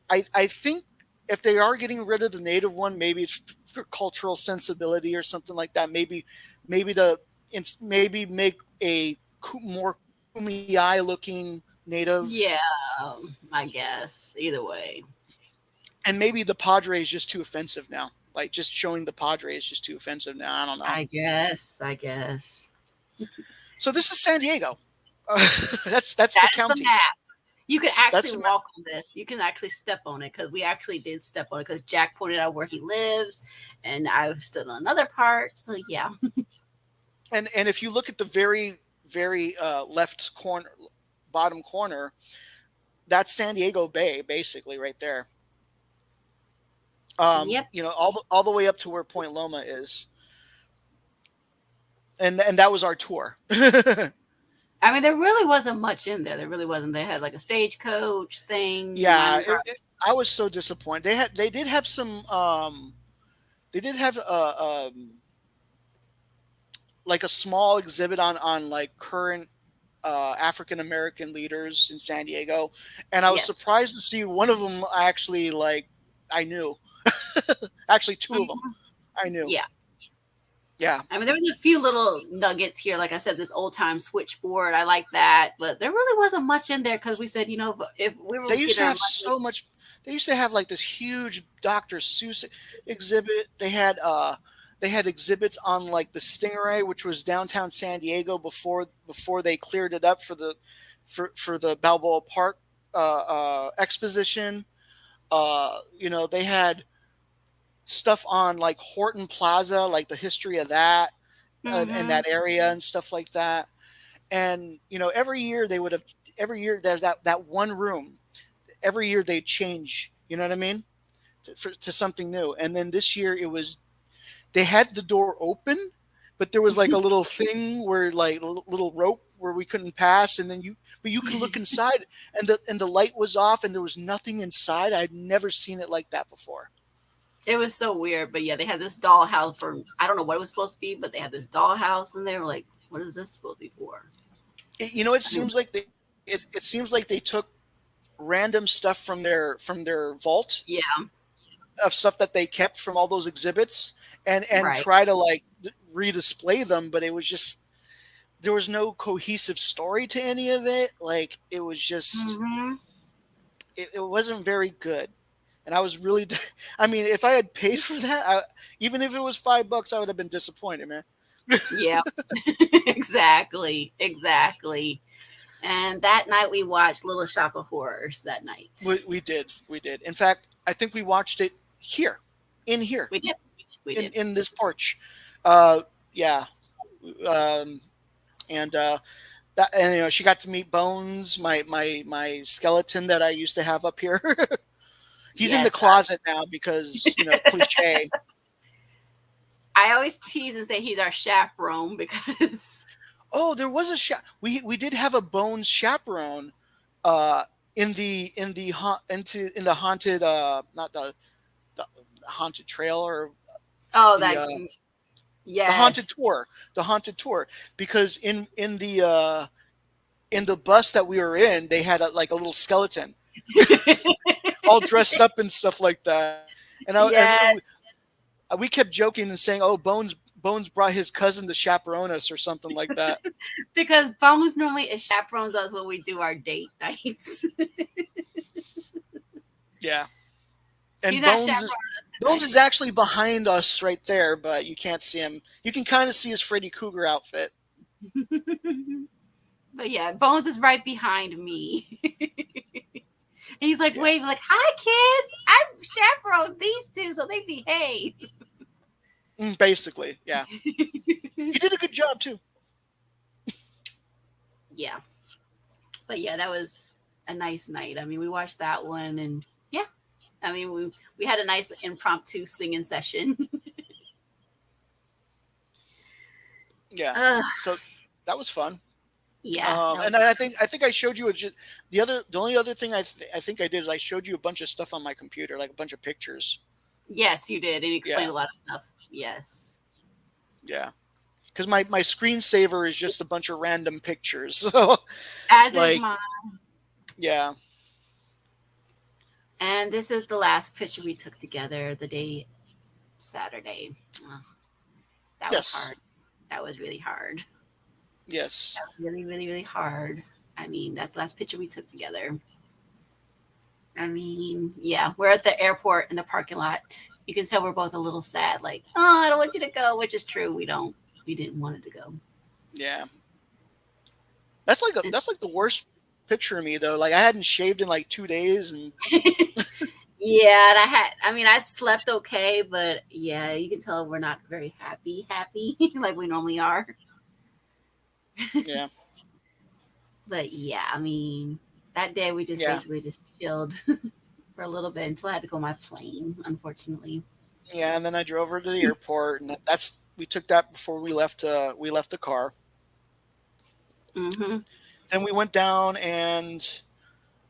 I think if they are getting rid of the native one, maybe it's for cultural sensibility or something like that. Maybe maybe make a more kumai looking native, Yeah, I guess. Either way. and maybe the Padre is just too offensive now. Like just showing the Padre is just too offensive now. I don't know. I guess. I guess. So this is San Diego. That's the That is the county. map. You can That's actually the walk on this. You can actually step on it because we actually did step on it because Jack pointed out where he lives, and I've stood on another part. So yeah, and if you look at the very left corner, bottom corner, that's San Diego Bay, basically right there. yep. All the way up to where Point Loma is, and that was our tour. I mean, there really wasn't much in there. There really wasn't. They had like a stagecoach thing, the Yeah, mining car. I was so disappointed. They did have some they did have like a small exhibit on like current African American leaders in San Diego, and I was Yes. surprised to see one of them actually like I knew. Actually, two of them Mhm. I knew. Yeah. Yeah, I mean, there was a few little nuggets here. Like I said, this old time switchboard, I like that, but there really wasn't much in there because we said, if we were they used getting to our have money, so much. They used to have like this huge Dr. Seuss exhibit. They had exhibits on like the Stingray, which was downtown San Diego before they cleared it up for the Balboa Park exposition. They had stuff on like Horton Plaza, like the history of that and hmm that area and stuff like that. And every year there's that one room. Every year they change. You know what I mean? To something new. And then this year they had the door open, but there was like a little thing where like little rope where we couldn't pass, and then you could look inside, and the light was off, and there was nothing inside. I'd never seen it like that before. it was so weird. But yeah, they had this dollhouse for, I don't know what it was supposed to be, but they had this dollhouse, and they were like, "What is this supposed to be for?" It I mean, seems like it seems like they took random stuff from their vault yeah, of stuff that they kept from all those exhibits and right. try to like redisplay them, but it was just there was no cohesive story to any of it. Like it was just hmm it wasn't very good. And I was really I mean, if I had paid for that, even if it was $5, I would have been disappointed, man. Yeah, exactly, exactly. And that night we watched Little Shop of Horrors. That night We did. In fact, I think we watched it here, in here, we did, we did. in this porch. Uh, yeah, um, and she got to meet Bones, my skeleton that I used to have up here. He's in the Yes, closet now because cliche. I always tease and say he's our chaperone because Oh, there was a we did have a Bones chaperone uh in the haunted the haunted trail or oh the that uh the haunted yes. tour because in the bus that we were in they had like a little skeleton all dressed up and stuff like that. And Yes, we kept joking and saying, "Oh, Bones brought his cousin to chaperone us or something like that." because Bones normally is chaperones us when we do our date nights. Yeah. He's And not chaperoning us Bones is tonight. actually behind us right there, but you can't see him. You can kind of see his Freddy Krueger outfit. But yeah, Bones is right behind me. And he's like, Yeah. wait, like, hi kids, I'm chaperone these two, so they behave. Basically, yeah. He did a good job too. Yeah. But yeah, that was a nice night. I mean, we watched that one and yeah. I mean, we had a nice impromptu singing session. Yeah. uh, So that was fun. yeah, that was And I think I showed you the only other thing I think I did is I showed you a bunch of stuff on my computer, like a bunch of pictures. yes, you did. And you explained Yeah. a lot of stuff. Yes. Yeah. Because my screensaver is just a bunch of random pictures. So As is like mine. yeah. And this is the last picture we took together the day Saturday. Oh, that was Yes. hard. That was really hard. Yes. That was really, really, really hard. I mean, that's the last picture we took together. I mean, yeah, we're at the airport in the parking lot. You can tell we're both a little sad, like, oh, I don't want you to go, which is true. We don't. We didn't want it to go. Yeah. That's like the worst picture of me though. Like I hadn't shaved in like 2 days and Yeah, and I mean, I slept okay, but yeah, you can tell we're not very happy like we normally are. yeah. But yeah, I mean, that day we just Yeah. basically just chilled for a little bit until I had to go on my plane, unfortunately. Yeah, and then I drove her to the airport, and that's we took that before we left the car. hmm Then we went down, and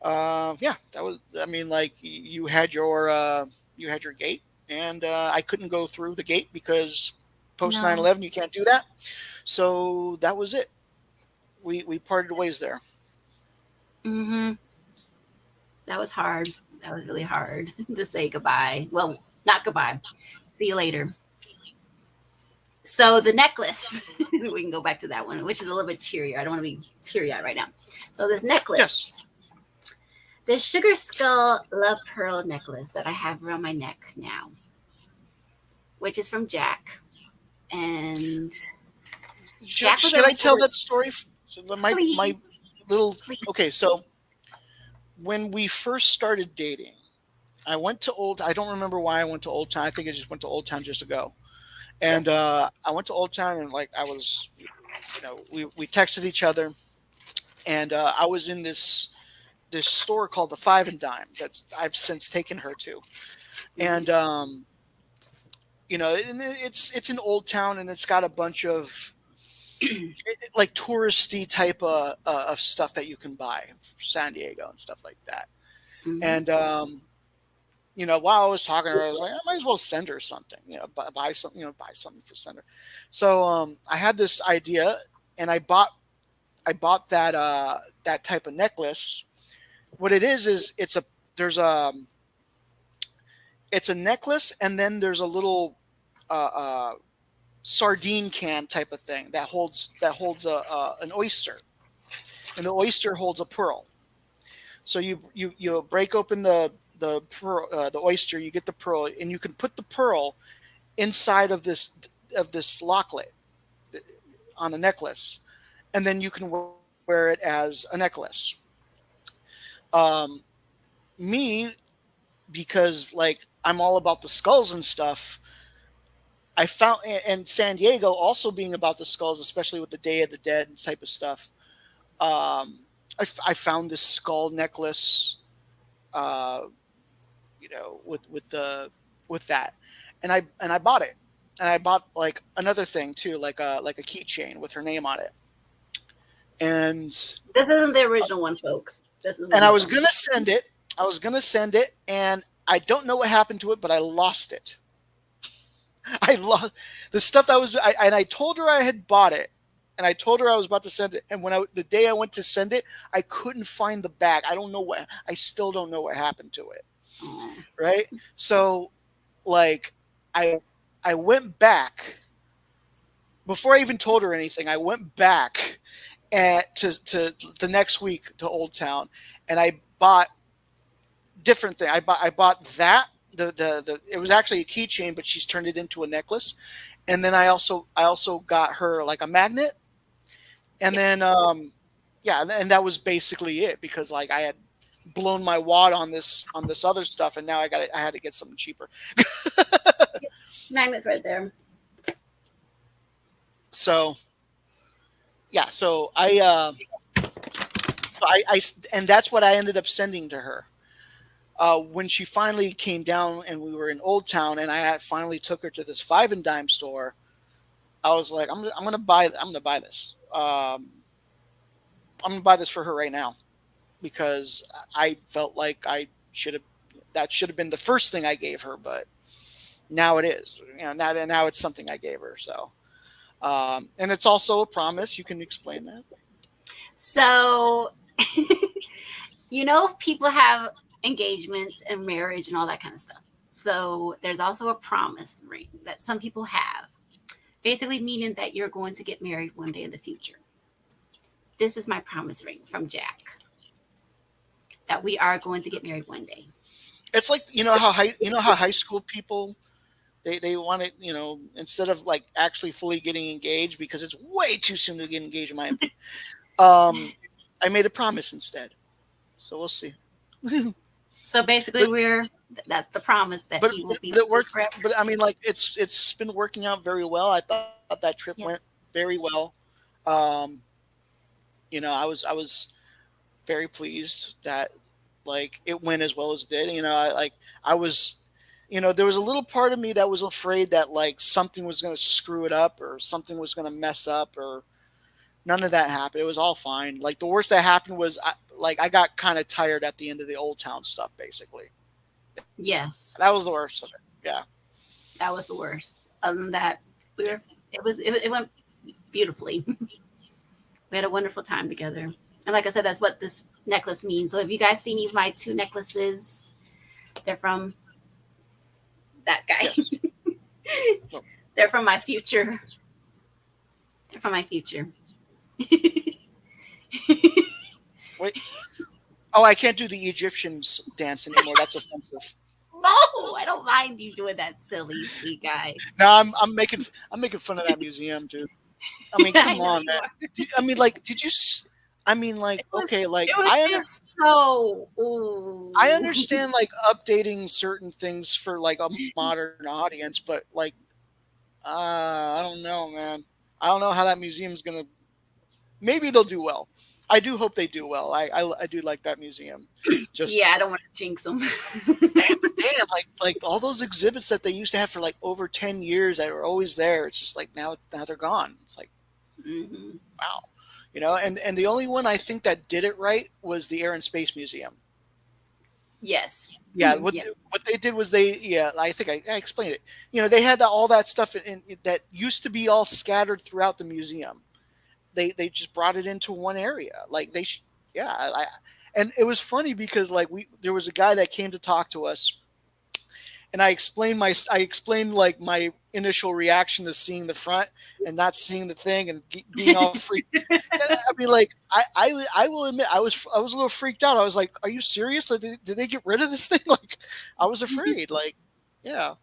yeah, that was. I mean, like you had your gate, and I couldn't go through the gate because post nine No. eleven you can't do that. So that was it. We parted ways there. Mm-hmm. That was hard. That was really hard to say goodbye. Well, not goodbye. See you later. So the necklace, we can go back to that one, which is a little bit cheerier. I don't want to be teary eyed right now. So this Yes. necklace, this sugar skull love pearl necklace that I have around my neck now, which is from Jack. And Jack was Should I tell originally, that story? My please, little. please. Okay, so when we first started dating, I went to Old. I don't remember why I went to Old Town. I think I just went to Old Town just to go. And Yes. I went to Old Town and like I was, we texted each other, and I was in this store called the Five and Dime that I've since taken her to, Mm-hmm. and and it's an Old Town and it's got a bunch of like touristy type of stuff that you can buy for San Diego and stuff like that. Mm-hmm. And while I was talking to her, I was like, I might as well send her something, buy something, buy something for send her. So I had this idea, and I bought that type of necklace. What it is there's a it's a necklace, and then there's a little uh, uh, sardine can type of thing that holds an oyster, and the oyster holds a pearl. So you break open the pearl, the oyster, you get the pearl, and you can put the pearl inside of this locklet on a necklace, and then you can wear it as a necklace. Um, Me, because like I'm all about the skulls and stuff. I found and San Diego also being about the skulls, especially with the Day of the Dead type of stuff. Um, I found this skull necklace, uh, with that, and I bought it, and I bought like another thing too, like a keychain with her name on it, and This isn't the original one, folks. This is and one I was from. gonna send it. I was gonna send it, and I don't know what happened to it, but I lost it. I lost the stuff that and I told her I had bought it, and I told her I was about to send it. And the day I went to send it, I couldn't find the bag. I don't know what. I still don't know what happened to it. Oh. Right. So, like, I I went back before I even told her anything. I went back to the next week to Old Town, and I bought different thing. I bought that. It was actually a keychain, but she's turned it into a necklace. And then I also got her like a magnet, and Yeah. then yeah, and that was basically it, because like I had blown my wad on this other stuff, and now I had to get something cheaper. Magnets right there. So yeah, and that's what I ended up sending to her. When she finally came down and we were in Old Town, and finally took her to this Five and Dime store, I was like, I'm gonna buy this. I'm gonna buy this for her right now, because I felt like that should have been the first thing I gave her, but now it is. Now it's something I gave her. So, and it's also a promise. You can explain that. So, people have engagements and marriage and all that kind of stuff. So, there's also a promise ring that some people have, basically meaning that you're going to get married one day in the future. This is my promise ring from Jack, that we are going to get married one day. It's like how high school people, they want it, instead of like actually fully getting engaged, because it's way too soon to get engaged in my opinion. Um, I made a promise instead, so we'll see. So basically, but that's the promise that but he will be but it with us worked. forever. But I mean, like it's been working out very well. I thought that trip went Yes. very well. Um, I was very pleased that like it went as well as it did. I was, there was a little part of me that was afraid that like something was going to screw it up, or something was going to mess up, or none of that happened. It was all fine. Like the worst that happened was I got kind of tired at the end of the Old Town stuff. Basically, Yes, that was the worst of it. Yeah. that was the worst. Other than that, we were. It was. It went beautifully. We had a wonderful time together. And like I said, that's what this necklace means. So if you guys see any of my two necklaces, they're from that guy. Yes. No. They're from my future. They're from my future. Wait. Oh, I can't do the Egyptians dance anymore. That's offensive. No, I don't mind you doing that, silly sweet guy. No, I'm making fun of that museum, dude. I mean, I come know on, you man. are. I mean, like, did you? I mean, like, okay, like It was just so. I Ooh. understand like updating certain things for like a modern audience, but like, I don't know, man. I don't know how that museum's gonna. Maybe they'll do well. I do hope they do well. I do like that museum. Just Yeah, I don't want to jinx them. but damn, like all those exhibits that they used to have for like over 10 years that were always there. It's just like now they're gone. It's like Hmm. wow, and the only one I think that did it right was the Air and Space Museum. Yes. Yeah, what Yeah. what they did was yeah, I think I explained it. They had all that stuff that used to be all scattered throughout the museum. They just brought it into one area. Like yeah, and it was funny because like there was a guy that came to talk to us, and I explained like my initial reaction to seeing the front and not seeing the thing and being all freaked. And I mean, like I will admit I was a little freaked out. I was like, "Are you serious? Like, did they get rid of this thing?" Like, I was afraid. Like, yeah.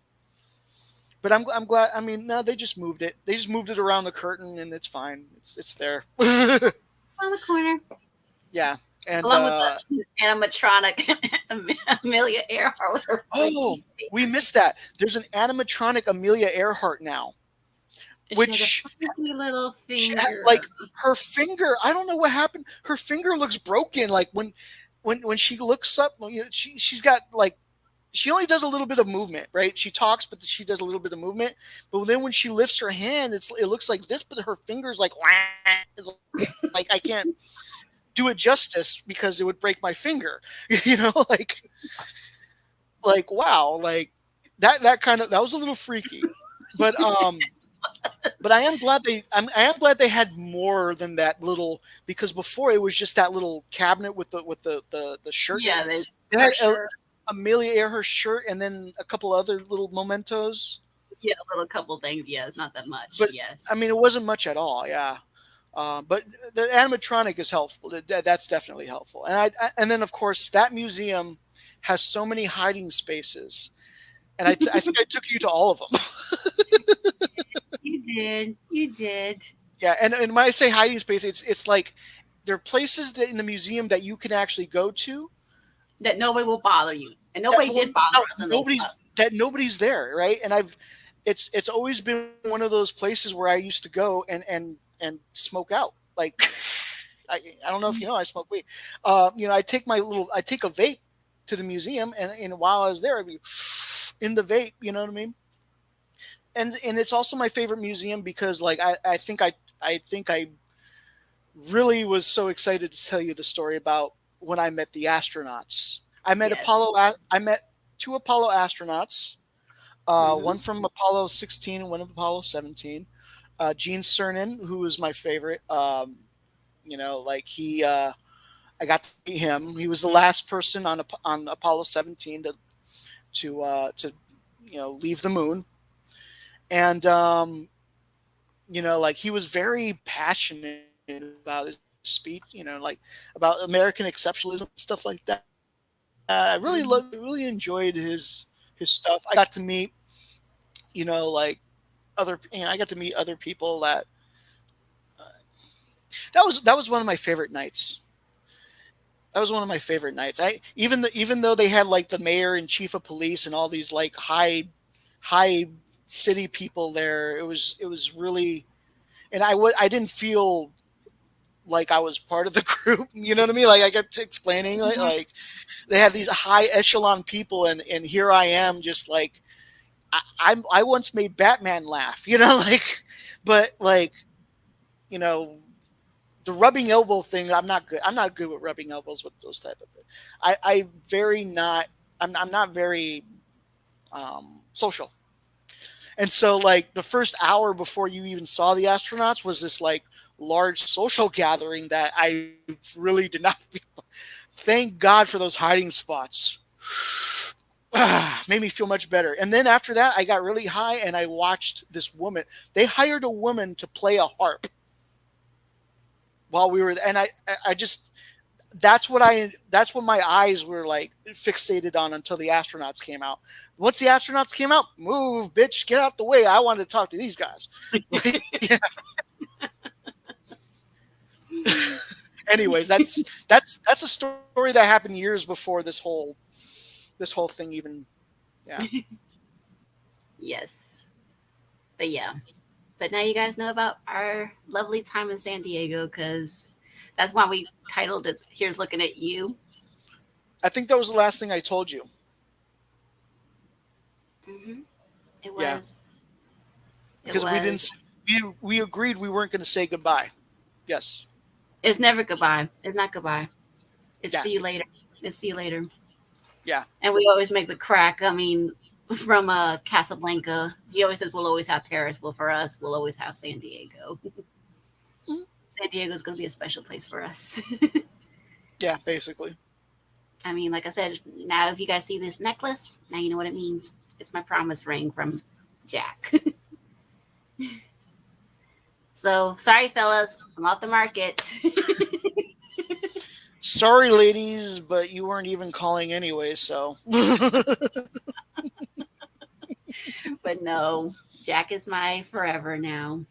But I'm glad. I mean, no, they just moved it. They just moved it around the curtain, and it's fine. It's there. On the corner. Yeah, and Along with the animatronic Amelia Earhart with her oh, freaky we missed that. There's an animatronic Amelia Earhart now, face. She has a which freaky little like finger. her finger. I don't know what happened. Her finger looks broken. Like when she looks up, she's got like she only does a little bit of movement, right? She talks, but she does a little bit of movement. But then when she lifts her hand, it looks like this, but her fingers like like I can't do it justice because it would break my finger. Like wow, like that was a little freaky. But but I am glad they had more than that little, because before it was just that little cabinet with the shirt. Yeah, They for had sure. Amelia Earhart shirt and then a couple other little mementos. Yeah, a little couple things. Yeah, it's not that much. But I Yes. mean, it wasn't much at all. Yeah. But the animatronic is helpful. That's definitely helpful. And then of course that museum has so many hiding spaces, and I think I took you to all of them. You did. You did. Yeah, and when I say hiding space, it's like there are places that in the museum that you can actually go to That nobody will bother you. And that nobody well, did bother no, us in those spots. nobody's there, right? And it's always been one of those places where I used to go and smoke out. Like I don't know if you know, I smoke weed. I take a vape to the museum, and while I was there, I'd be in the vape. You know what I mean? And it's also my favorite museum because like I think I really was so excited to tell you the story about when I met the astronauts. Yes. I met two Apollo astronauts, Hmm. one from Apollo 16 and one of Apollo 17. Gene Cernan, who was my favorite. Like I got to meet him. He was the last person on Apollo 17 to leave the moon, and like he was very passionate about his speech. About American exceptionalism and stuff like that. Hmm. Really enjoyed his stuff. I got to meet, like I got to meet other people that was one of my favorite nights. That was one of my favorite nights. Even though they had like the mayor and chief of police and all these like high city people there, it was really, and I didn't feel like I was part of the group. You know what I mean? Like I kept explaining, like they had these high echelon people, and here I am, just like I once made Batman laugh. Like, but like you know the rubbing elbow thing, I'm not good. I'm not good with rubbing elbows with those type of things. I very not. I'm not very social. And so, like, the first hour before you even saw the astronauts was this like large social gathering that I really did not feel. Thank God for those hiding spots. Made me feel much better. And then after that, I got really high and I watched this woman. They hired a woman to play a harp while we were, and I just, that's what my eyes were like fixated on until the astronauts came out. Once the astronauts came out, move, bitch, get out the way. I wanted to talk to these guys. Yeah. Anyways, that's a story that happened years before this whole thing even. Yeah. Yes. But yeah. But now you guys know about our lovely time in San Diego because that's why we titled it Here's Looking at You. I think that was the last thing I told you. Hmm. It Yeah, was. It because we didn't. was. We agreed we weren't going to say goodbye. Yes. It's never goodbye. It's not goodbye. It's Yeah. see you later. It's see you later. Yeah. And we always make the crack. I mean, from Casablanca, he always says we'll always have Paris. Well, for us, we'll always have San Diego. San Diego is going to be a special place for us. Yeah. Basically. I mean, like I said, now if you guys see this necklace, now you know what it means. It's my promise ring from Jack. So sorry, fellas, I'm off the market. Sorry, ladies, but you weren't even calling anyway. So. But no, Jack is my forever now.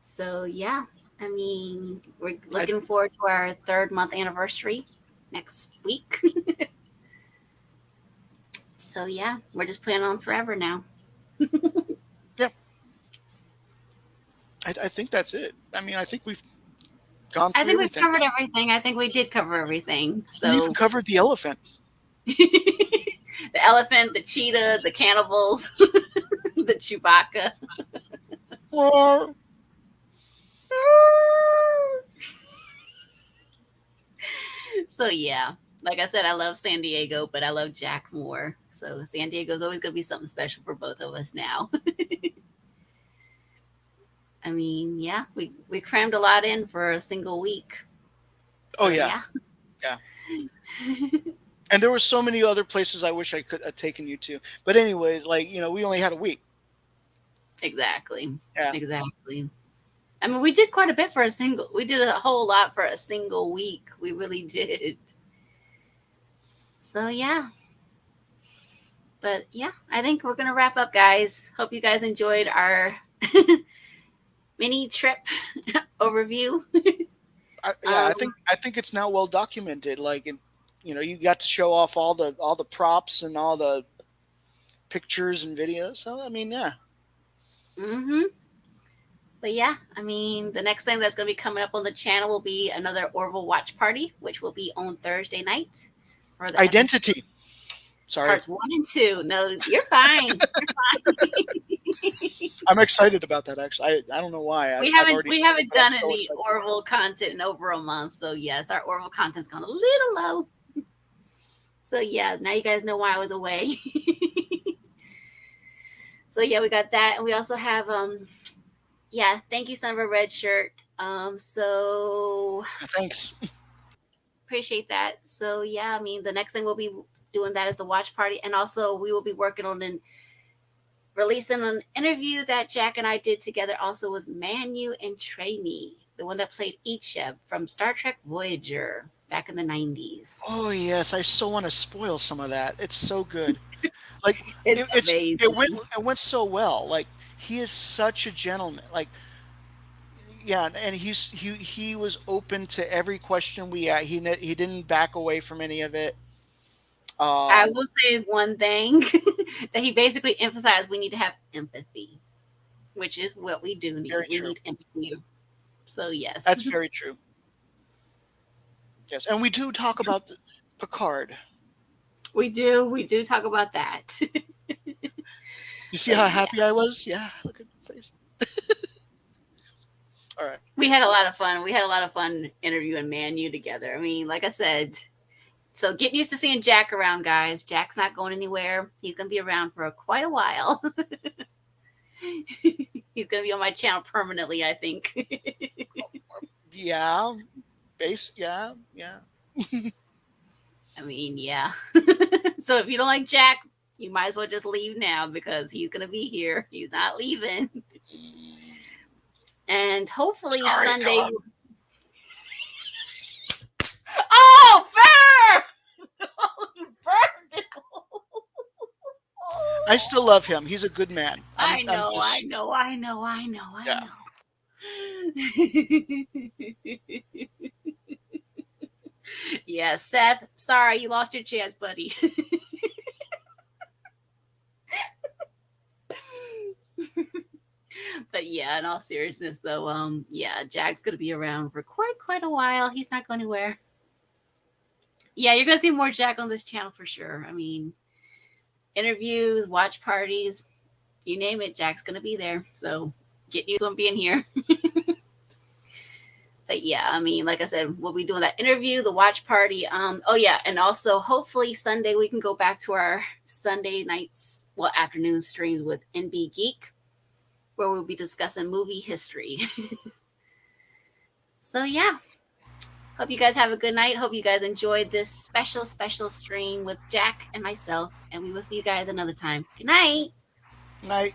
So yeah, I mean, we're I, looking forward to our 3rd-month anniversary next week. So yeah, we're just planning on forever now. yeah. I think that's it. I mean, I think we've gone I through think we've everything. covered everything. I think we did cover everything. We even So covered the elephant. the elephant, the cheetah, the cannibals, the Chewbacca. Roar. So yeah, like I said, I love San Diego, but I love Jack more. So San Diego's always going to be something special for both of us now. I mean, yeah, we crammed a lot in for a single week. Oh So yeah, yeah. yeah. And there were so many other places I wish I could have taken you to. But anyways, like we only had a week. Exactly. Yeah. Exactly. I mean, we did quite a bit for a single. We did a whole lot for a single week. We really did. So yeah. But yeah, I think we're gonna wrap up, guys. Hope you guys enjoyed our mini trip overview. Yeah, Um, I think it's now well documented. Like, you got to show off all the props and all the pictures and videos. So I mean, yeah. hmm But yeah, I mean, the next thing that's going to be coming up on the channel will be another Orville watch party, which will be on Thursday night for the episode Identity. Sorry, parts 1 and 2. No, you're fine. I'm excited about that. Actually, I don't know why. we I've haven't already we said it, haven't but I'm done still any excited. Orville content in over a month, so yes, our Orville content's gone a little low. So yeah, now you guys know why I was away. So yeah, we got that, and we also have yeah, thank you, son of a red shirt. So Thanks. appreciate that. So yeah, I mean, the next thing we'll be doing that is the watch party, and also we will be working on releasing an interview that Jack and I did together, also with Manu and Trainee, the one that played Icheb from Star Trek Voyager back in the 90s. Oh yes, I so want to spoil some of that. It's so good. Like It's amazing. it went so well. Like he is such a gentleman. Like yeah, and he was open to every question we had. He didn't back away from any of it. I Um, will say one thing that he basically emphasized: we need to have empathy, which is what we do need. very We true. need empathy. So yes, That's very true. Yes, and we do talk about Picard. we do. We do talk about that. You see But how yeah, happy I was? Yeah, look at my face. All right. we had a lot of fun. We had a lot of fun interviewing Manu together. I mean, like I said, So get used to seeing Jack around, guys. Jack's not going anywhere. He's going to be around for quite a while. He's going to be on my channel permanently, I think. Yeah. Yeah. I mean, yeah. So if you don't like Jack, you might as well just leave now because he's going to be here. He's not leaving. And hopefully Sorry, Sunday. Tom. Oh, Bear! Oh, you burned it. I still love him. He's a good man. I know. Yeah. Yeah, Seth, sorry, you lost your chance, buddy. But yeah, in all seriousness though, yeah, Jack's gonna be around for quite a while. He's not going anywhere. Yeah, you're gonna see more Jack on this channel for sure. I mean, interviews, watch parties, you name it, Jack's gonna be there. So get used to him being here. But yeah, I mean, like I said, we'll be doing that interview, the watch party. Oh yeah, and also hopefully Sunday we can go back to our Sunday nights, well, afternoon streams with NB Geek, where we'll be discussing movie history. So yeah, hope you guys have a good night. Hope you guys enjoyed this special stream with Jack and myself, and we will see you guys another time. Good night. Night.